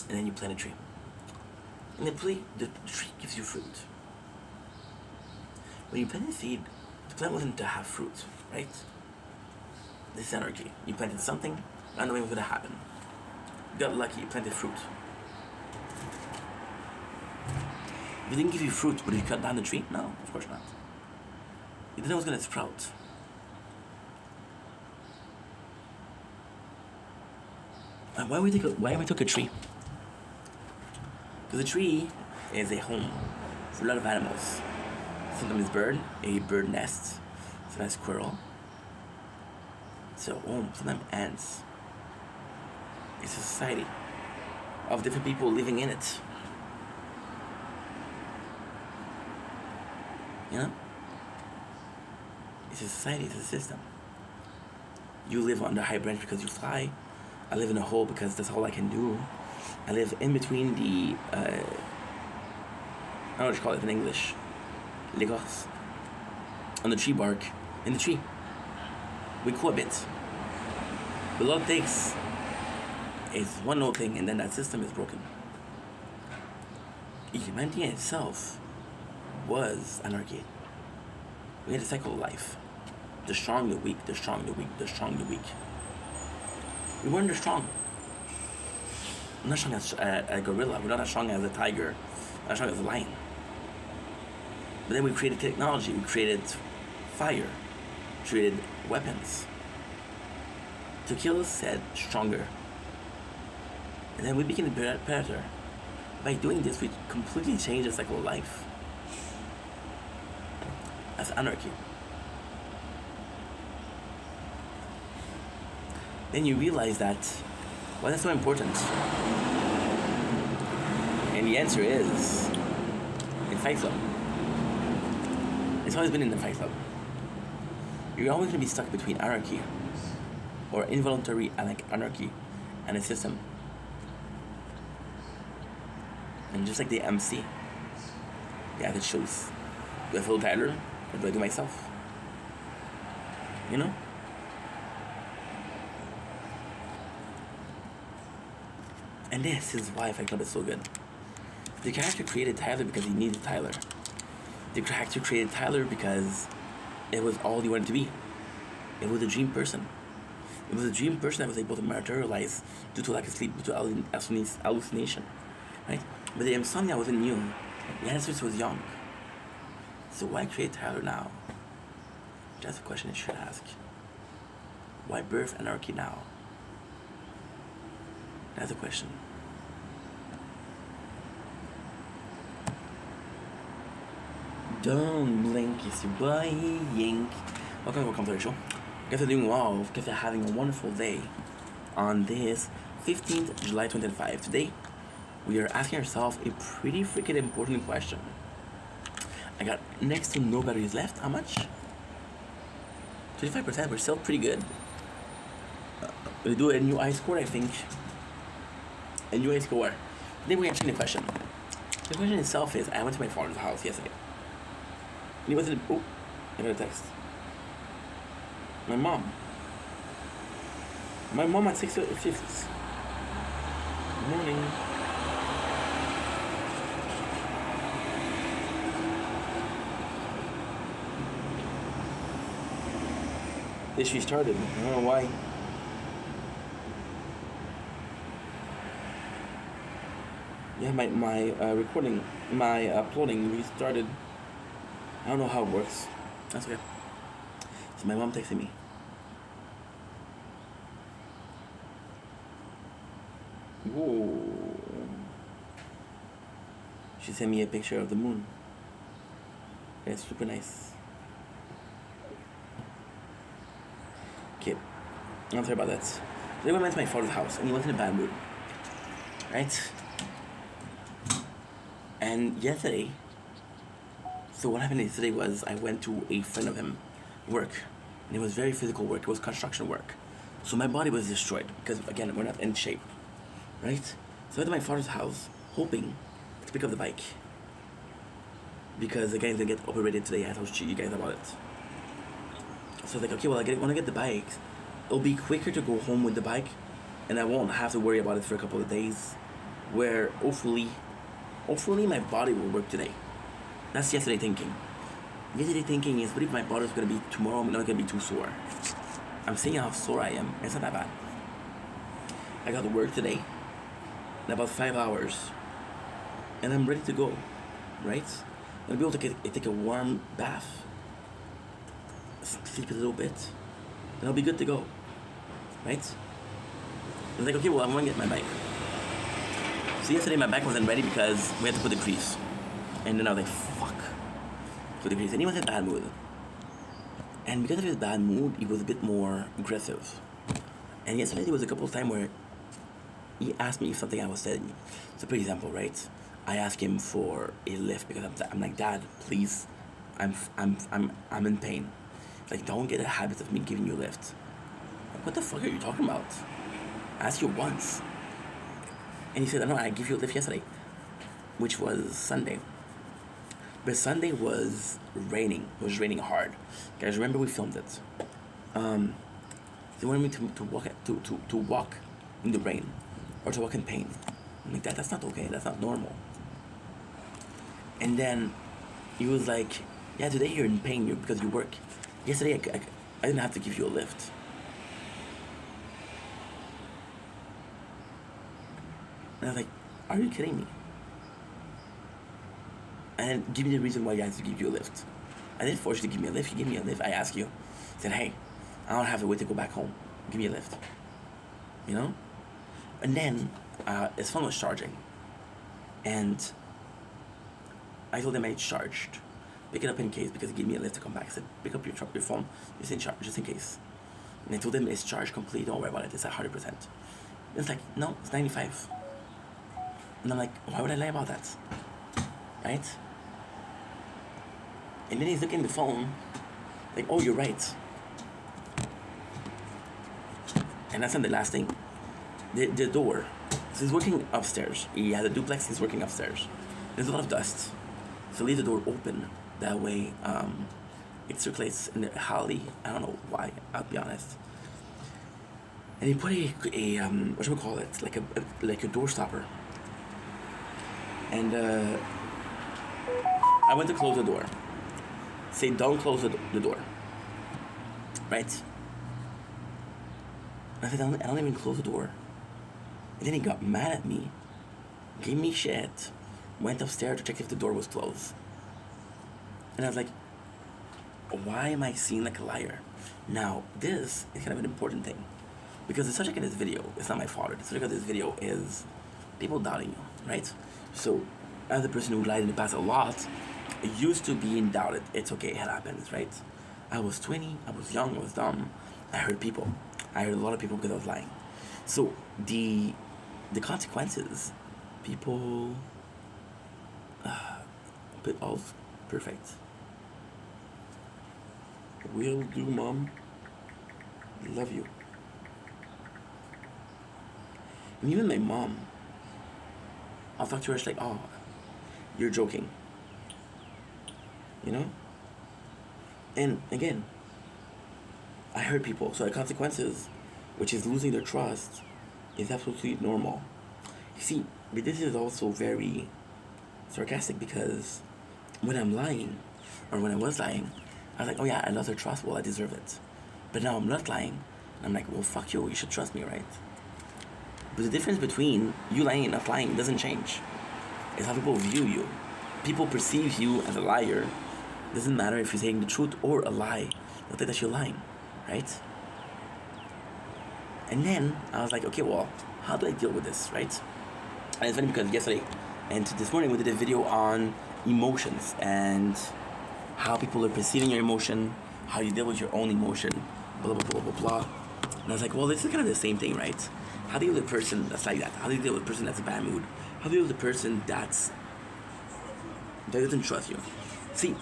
and then you plant a tree. And the tree gives you fruit. When you plant a seed, the plant wasn't to have fruit, right? This is anarchy. You planted something, not knowing what's going to happen. You got lucky, you planted fruit. If it didn't give you fruit, would you cut down the tree? No, of course not. You didn't know it was going to sprout. And why we took a tree? Because a tree is a home for a lot of animals. Sometimes a bird nest, sometimes squirrel. It's a home, sometimes ants. It's a society of different people living in it. You know? It's a society, it's a system. You live on the high branch because you fly. I live in a hole because that's all I can do. I live in between the, I don't know what you call it in English, l'écorce, on the tree bark, in the tree. We cohabit. But all it takes is one little thing, and then that system is broken. Humanity in itself was anarchy. We had a cycle of life. The strong, the weak, the strong, the weak, the strong, the weak. We weren't as strong. We're not strong as a gorilla. We're not as strong as a tiger. We're not strong as a lion. But then we created technology. We created fire. Created weapons. To kill us said stronger. And then we became the predator. By doing this, we completely changed the cycle of life. That's anarchy. Then you realize that, why that's so important? And the answer is, in Fight Club. It's always been in the Fight Club. You're always going to be stuck between anarchy, or involuntary anarchy, and a system. And just like the MC, you have to choose. Do I follow Tyler, or do I do myself? You know? And this is why Fight Club is so good. The character created Tyler because he needed Tyler. The character created Tyler because it was all he wanted to be. It was a dream person. It was a dream person that was able to materialize due to lack of sleep, due to hallucination, right? But the insomnia wasn't new. The answer was young. So why create Tyler now? That's a question I should ask. Why birth anarchy now? That's a question. Don't blink, it's your boy Yink. Welcome to the show. Guess you're doing well. Guess you're having a wonderful day on this 15th July 2025. Today, we are asking ourselves a pretty freaking important question. I got next to no batteries left. How much? 25%. We're still pretty good. We do a new ice score, I think. A new ice score. Today we're answering the question. The question itself is, I went to my father's house yesterday. And he wasn't. Oh, I got a text. My mom. My mom at 6:50. Good morning. This restarted. I don't know why. Yeah, my recording, my uploading restarted. I don't know how it works. That's okay. So my mom texted me. Whoa. She sent me a picture of the moon. It's super nice. Okay. I'm sorry about that. Today we went to my father's house and he was in a bad mood. Right? And yesterday, so what happened yesterday was I went to a friend of him work, and it was very physical work. It was construction work, so my body was destroyed because again we're not in shape, right? So I went to my father's house hoping to pick up the bike because the guy's gonna get operated today. I told you guys about it. So I was like, okay, well when I get the bike, it'll be quicker to go home with the bike, and I won't have to worry about it for a couple of days. Where hopefully my body will work today. That's yesterday thinking. Yesterday thinking is, what if my body's gonna be tomorrow? I'm not gonna be too sore. I'm seeing how sore I am. It's not that bad. I got to work today in about 5 hours, and I'm ready to go. Right? I'm gonna be able to take a warm bath, sleep a little bit, and I'll be good to go. Right? I'm like, okay, well I'm gonna get my bike. So yesterday my bike wasn't ready because we had to put the grease. And then I was like, fuck. Put the grease. And he was in a bad mood. And because of his bad mood, he was a bit more aggressive. And yesterday there was a couple of times where he asked me if something I was saying. So for example, right? I asked him for a lift because I'm like, Dad, please, I'm in pain. Like, don't get a habit of me giving you a lift. Like, what the fuck are you talking about? I asked you once. And he said, no, I gave you a lift yesterday, which was Sunday. But Sunday was raining. It was raining hard. Guys, remember we filmed it. They wanted me to walk in the rain or to walk in pain. I'm like, that's not okay. That's not normal. And then he was like, yeah, today you're in pain because you work. Yesterday I didn't have to give you a lift. And I was like, are you kidding me? And give me the reason why you had to give you a lift. I didn't force you to give me a lift. You gave me a lift. I asked you. I said, hey, I don't have to wait to go back home. Give me a lift. You know? And then his phone was charging. And I told him I charged. Pick it up in case because he gave me a lift to come back. I said, pick up your phone just in case. And I told him it's charged completely. Don't worry about it. It's at 100%. It's like, no, it's 95. And I'm like, why would I lie about that? Right? And then he's looking at the phone, like, oh, you're right. And that's not the last thing. The door. So he's working upstairs. He has a duplex, he's working upstairs. There's a lot of dust. So leave the door open. That way, it circulates in the hallway. I don't know why, I'll be honest. And he put a what should we call it? Like a door stopper. And I went to close the door. Say, don't close the door. Right? I said, I don't even close the door. And then he got mad at me, gave me shit, went upstairs to check if the door was closed. And I was like, why am I seen like a liar? Now, this is kind of an important thing. Because the subject of this video is not my father. The subject of this video is people doubting you, right? So, as a person who lied in the past a lot, used to being doubted. It's okay, it happens, right? I was 20, I was young, I was dumb. I heard people. I heard a lot of people because I was lying. So, the consequences, people, but all perfect. Will do, Mom. Love you. And even my mom, I'll talk to her, she's like, oh, you're joking. You know? And again, I heard people, so the consequences, which is losing their trust, is absolutely normal. You see, but this is also very sarcastic because when I'm lying, or when I was lying, I was like, oh yeah, I lost their trust, well, I deserve it. But now I'm not lying, and I'm like, well, fuck you should trust me, right? But the difference between you lying and not lying doesn't change. It's how people view you. People perceive you as a liar. It doesn't matter if you're saying the truth or a lie. They'll think that you're lying, right? And then I was like, okay, well, how do I deal with this, right? And it's funny because yesterday and this morning we did a video on emotions and how people are perceiving your emotion, how you deal with your own emotion, blah, blah, blah, blah, blah. And I was like, well, this is kind of the same thing, right? How do you deal with a person that's like that? How do you deal with a person that's in a bad mood? How do you deal with a person that doesn't trust you? See,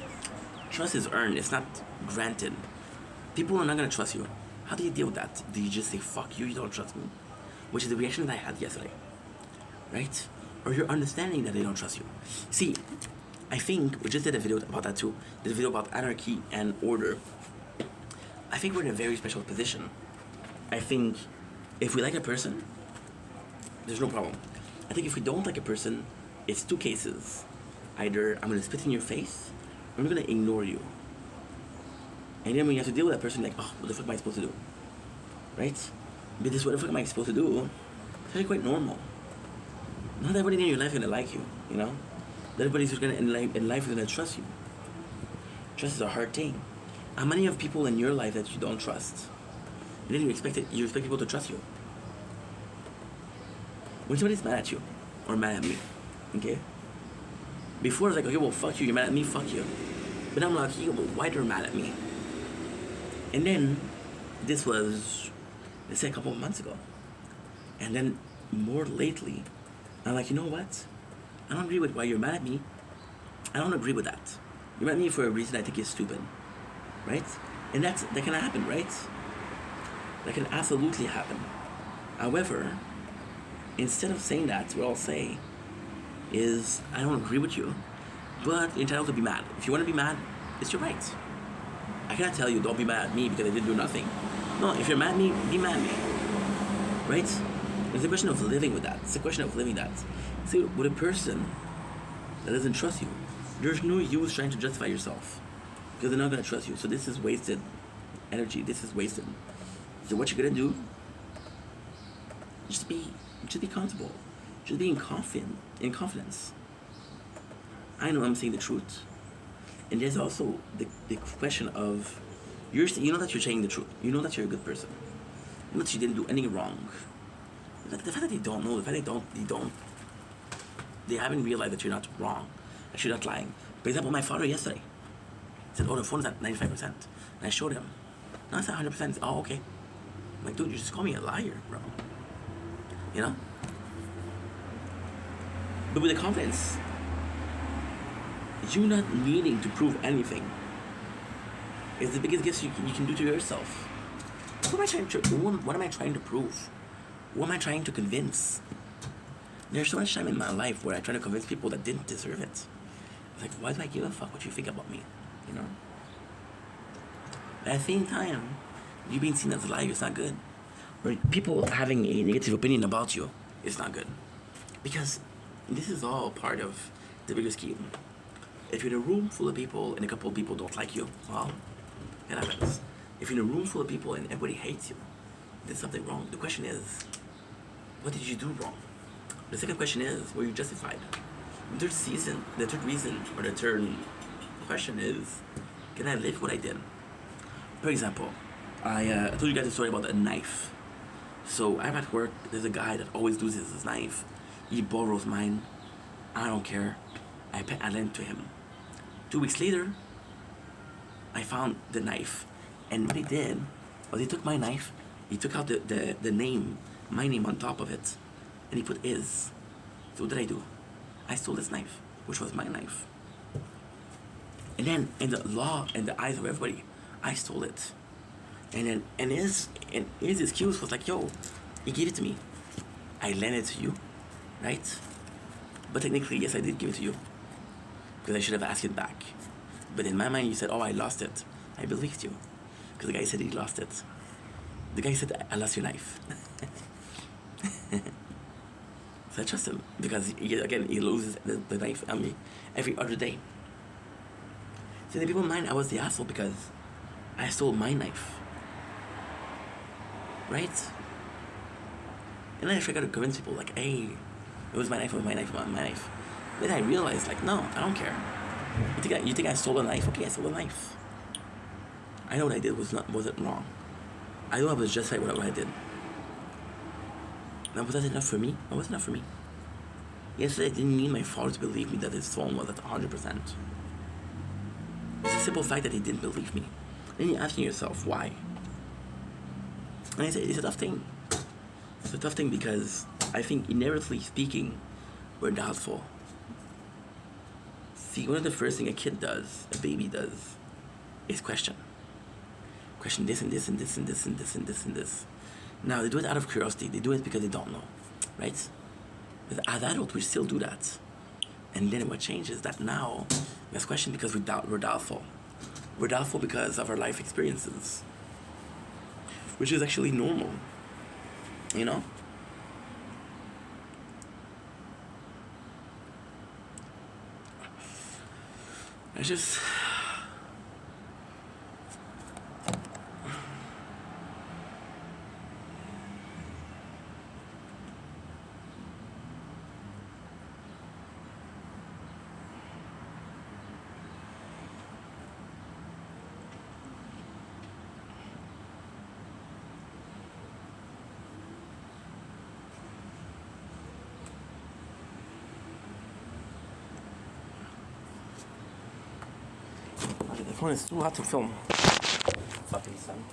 trust is earned, it's not granted. People are not going to trust you. How do you deal with that? Do you just say, fuck you, you don't trust me? Which is the reaction that I had yesterday, right? Or you're understanding that they don't trust you. See, I think we just did a video about that too. Did a video about anarchy and order. I think we're in a very special position. I think if we like a person, there's no problem. I think if we don't like a person, it's two cases. Either I'm going to spit in your face, or I'm going to ignore you. And then when you have to deal with that person, like, oh, what the fuck am I supposed to do? Right? But this, what the fuck am I supposed to do? It's actually quite normal. Not everybody in your life is going to like you, you know? Not everybody who's going to in life is going to trust you. Trust is a hard thing. How many of people in your life that you don't trust? And then you expect people to trust you. When somebody's mad at you, or mad at me, okay? Before it's like, okay, well, fuck you, you're mad at me, fuck you. But now I'm like, okay, well, why they're mad at me? And then, this was, let's say a couple of months ago. And then, more lately, I'm like, you know what? I don't agree with why you're mad at me. I don't agree with that. You're mad at me for a reason I think is stupid. Right? And that can happen, right? That can absolutely happen. However, instead of saying that, what I'll say is, I don't agree with you, but you're entitled to be mad. If you want to be mad, it's your right. I cannot tell you, don't be mad at me because I didn't do nothing. No, if you're mad at me, be mad at me. Right? It's a question of living with that. It's a question of living that. See, with a person that doesn't trust you, there's no use trying to justify yourself because they're not going to trust you. So this is wasted energy. This is wasted. So what you're going to do, just be comfortable. Just be in confidence. I know I'm saying the truth. And there's also the question of, you know that you're saying the truth. You know that you're a good person. You know that you didn't do anything wrong. The fact that they don't know, the fact that they haven't realized that you're not wrong, that you're not lying. For example, my father yesterday said, oh, the phone's at 95%. And I showed him. No, it's at 100%. Oh, okay. I'm like, dude, you just call me a liar, bro. You know? But with the confidence, you not needing to prove anything is the biggest gift you can do to yourself. What am I trying to prove? What am I trying to convince? There's so much time in my life where I try to convince people that didn't deserve it. It's like, why do I give a fuck what you think about me? You know? But at the same time, you being seen as a liar is not good. Or people having a negative opinion about you is not good. Because This is all part of the bigger scheme. If you're in a room full of people and a couple of people don't like you, well, it happens. If you're in a room full of people and everybody hates you, there's something wrong. The question is, what did you do wrong? The second question is, were you justified? The third reason, or the third question is, can I live what I did? For example, I told you guys a story about a knife. So I'm at work, there's a guy that always loses his knife. He borrows mine. I don't care. I lent to him. 2 weeks later, I found the knife. And what he did was he took my knife, he took out the name, my name on top of it, and he put his. So what did I do? I stole this knife, which was my knife. And then in the law, in the eyes of everybody, I stole it. And his excuse was like, yo, he gave it to me. I lent it to you, right? But technically, yes, I did give it to you. Because I should have asked it back. But in my mind, you said, oh, I lost it. I believed you. Because the guy said he lost it. The guy said, I lost your knife. So I trust him. Because, he loses the knife on me every other day. So in the people's mind, I was the asshole because I stole my knife. Right? And then I got to convince people, like, hey, it was my knife, it was my knife, it was my knife. Then I realized, like, no, I don't care. You think I stole a knife? Okay, I stole a knife. I know what I did wasn't wrong. I know I was justified with what I did. Now, was that enough for me? That wasn't enough for me. Yesterday, I didn't need my father to believe me that his phone was at 100%. It's a simple fact that he didn't believe me. Then you're asking yourself, why? And I say, it's a tough thing. It's a tough thing because I think, inherently speaking, we're doubtful. See, one of the first things a kid does, a baby does, is question. Question this and this and this and this and this and this and this. Now, they do it out of curiosity. They do it because they don't know, right? But as adults, we still do that. And then what changes is that now, we ask questions because we're doubtful. We're doubtful because of our life experiences, which is actually normal, you know? I just... The phone is too hot to film. Fucking son.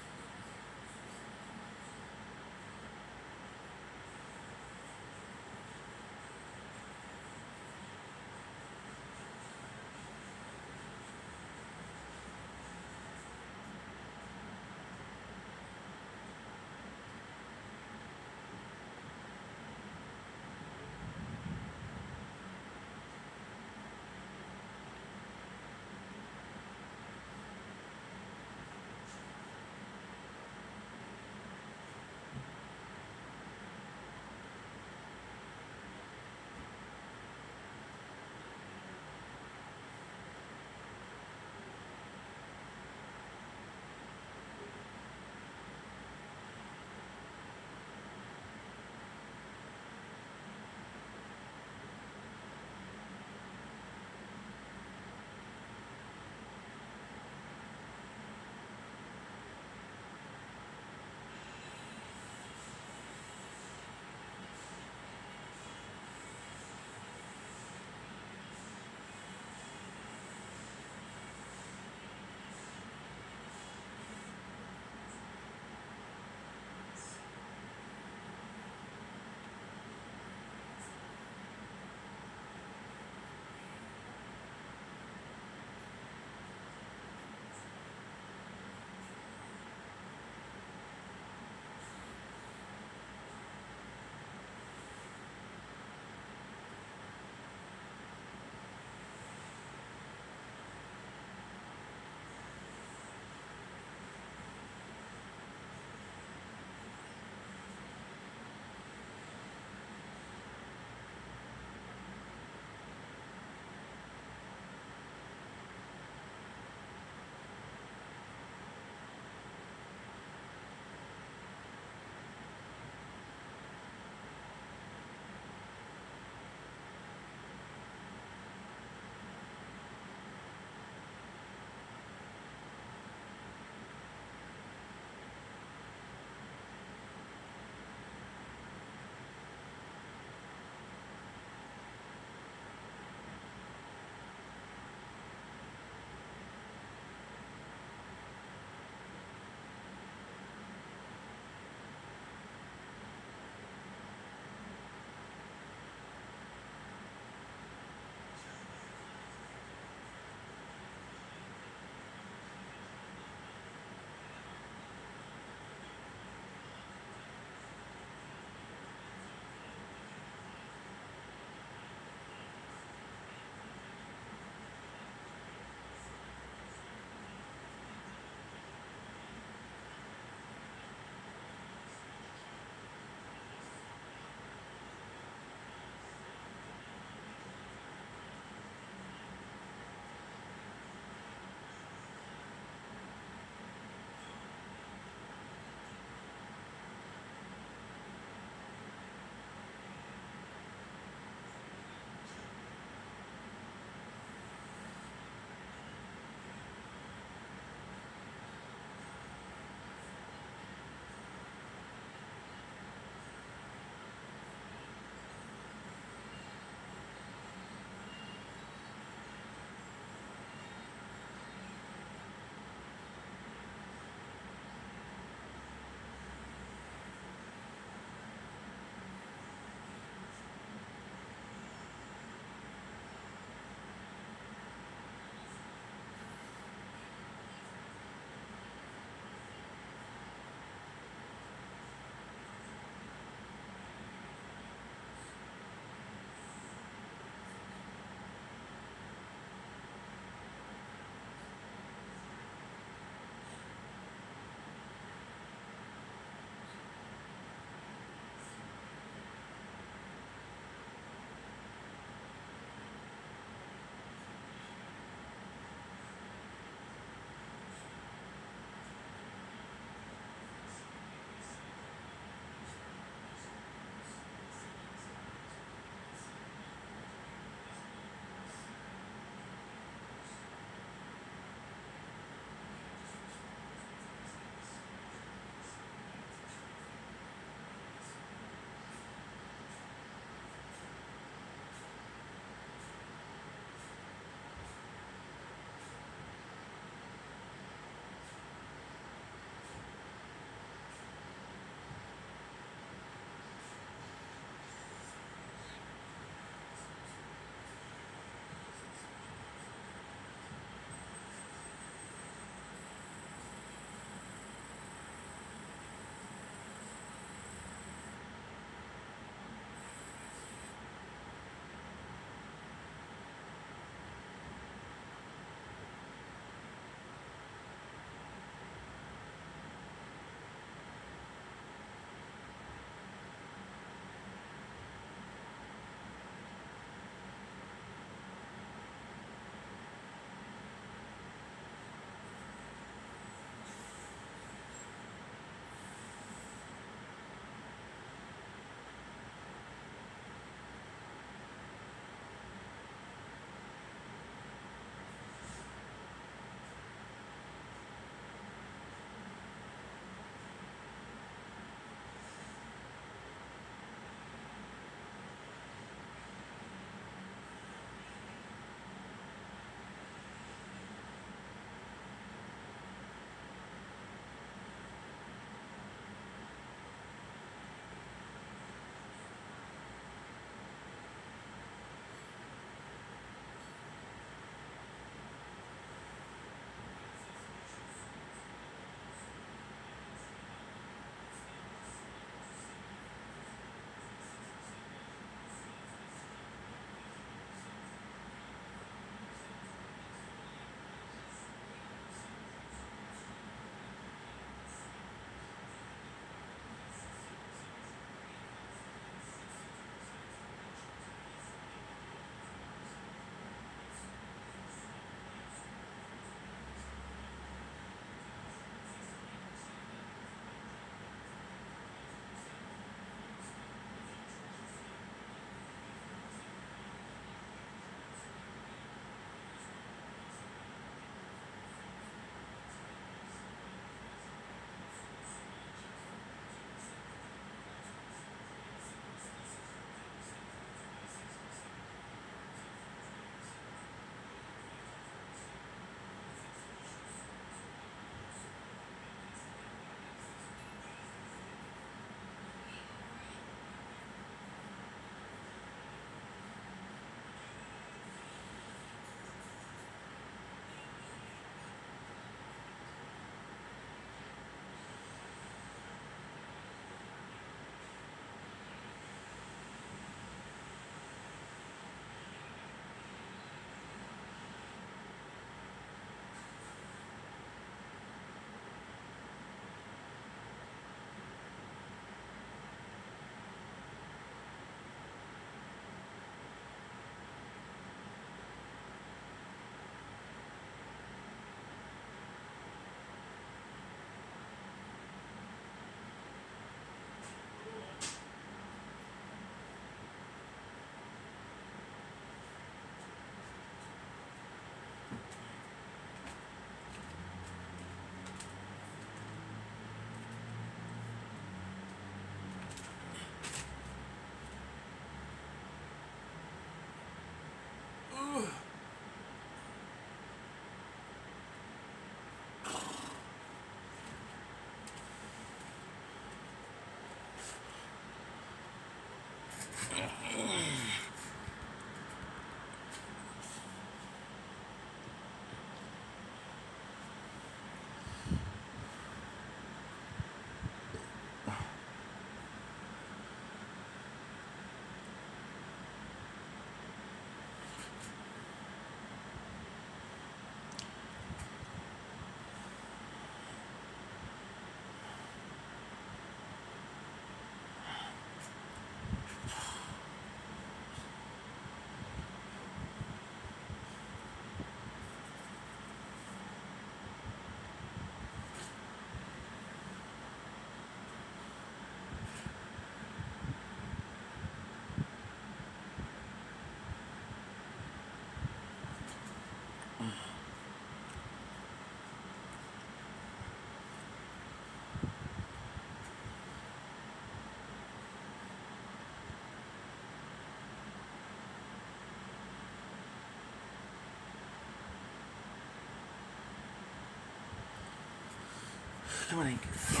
Come on, Angus.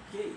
Okay.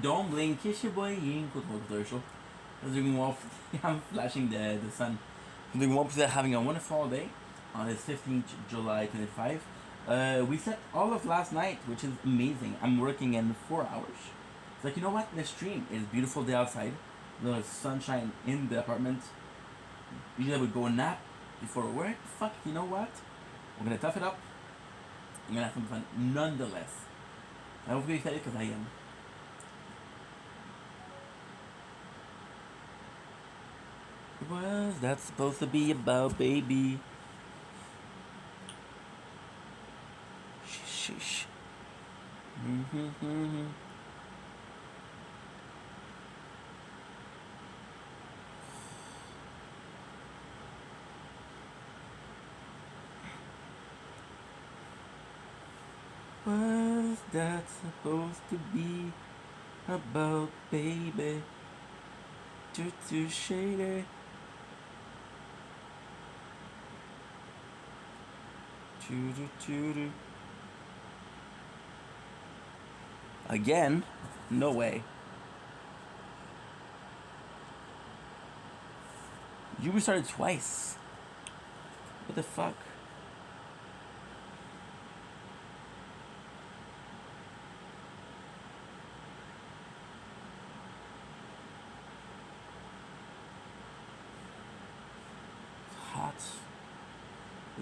Don't blink, it's your boy Ying with Motor Show. As doing well, I'm flashing the sun. Doing well, having a wonderful day on this 15th July 25. We slept all of last night, which is amazing. I'm working in 4 hours. It's like, you know what? The stream is beautiful day outside. The sunshine in the apartment. Usually I would go nap before work. Fuck, you know what? We're gonna tough it up. I'm gonna have some fun nonetheless. I hope you're excited because I am. What was that supposed to be about, baby? Sheesh. Mm-hmm. What's that supposed to be about, baby? Too shady. Choo. Again? No way. You restarted twice. What the fuck? Hot.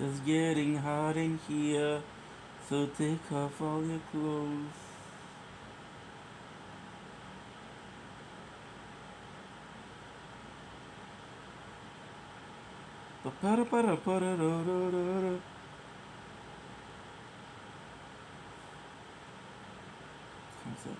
It's getting hot in here, so take off all your clothes. Concept.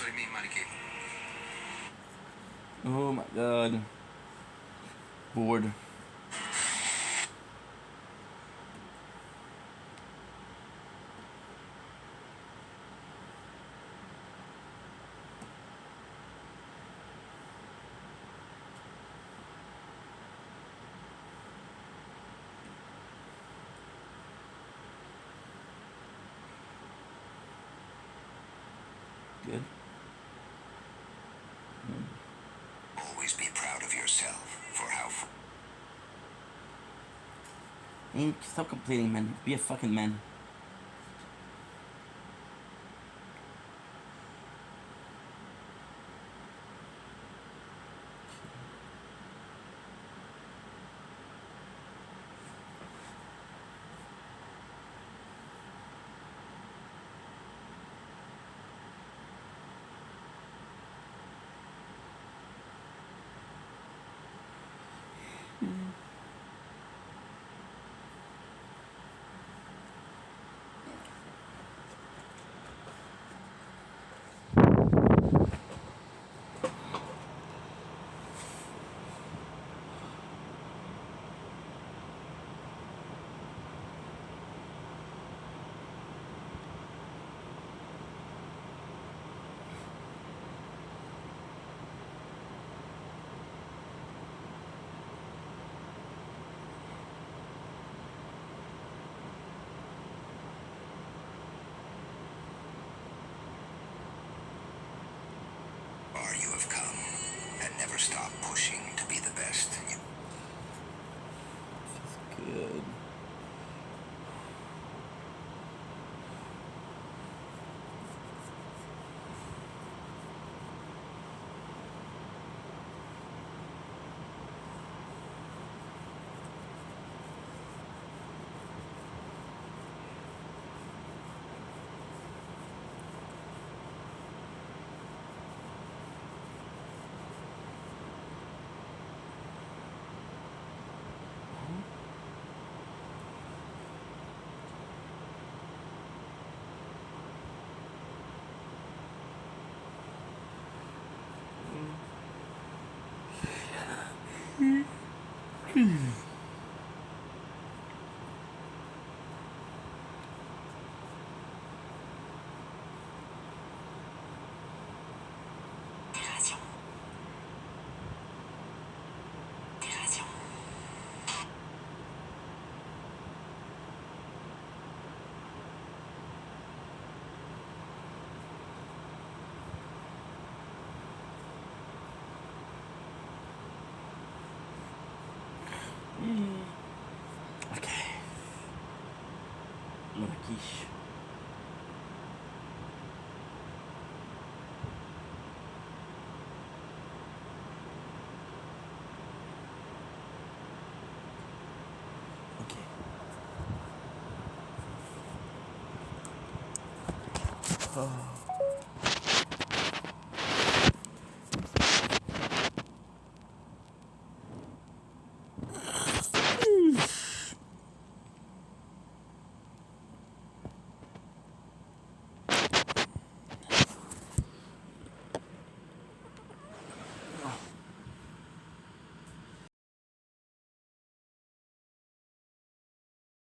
Sorry me, Mariki. Oh my god. Bored. Good. Always be proud of yourself for how Hey, stop complaining, man. Be a fucking man. far you have come, and never stop pushing to be the best. Good. Okay. Marrakech. Okay. Oh.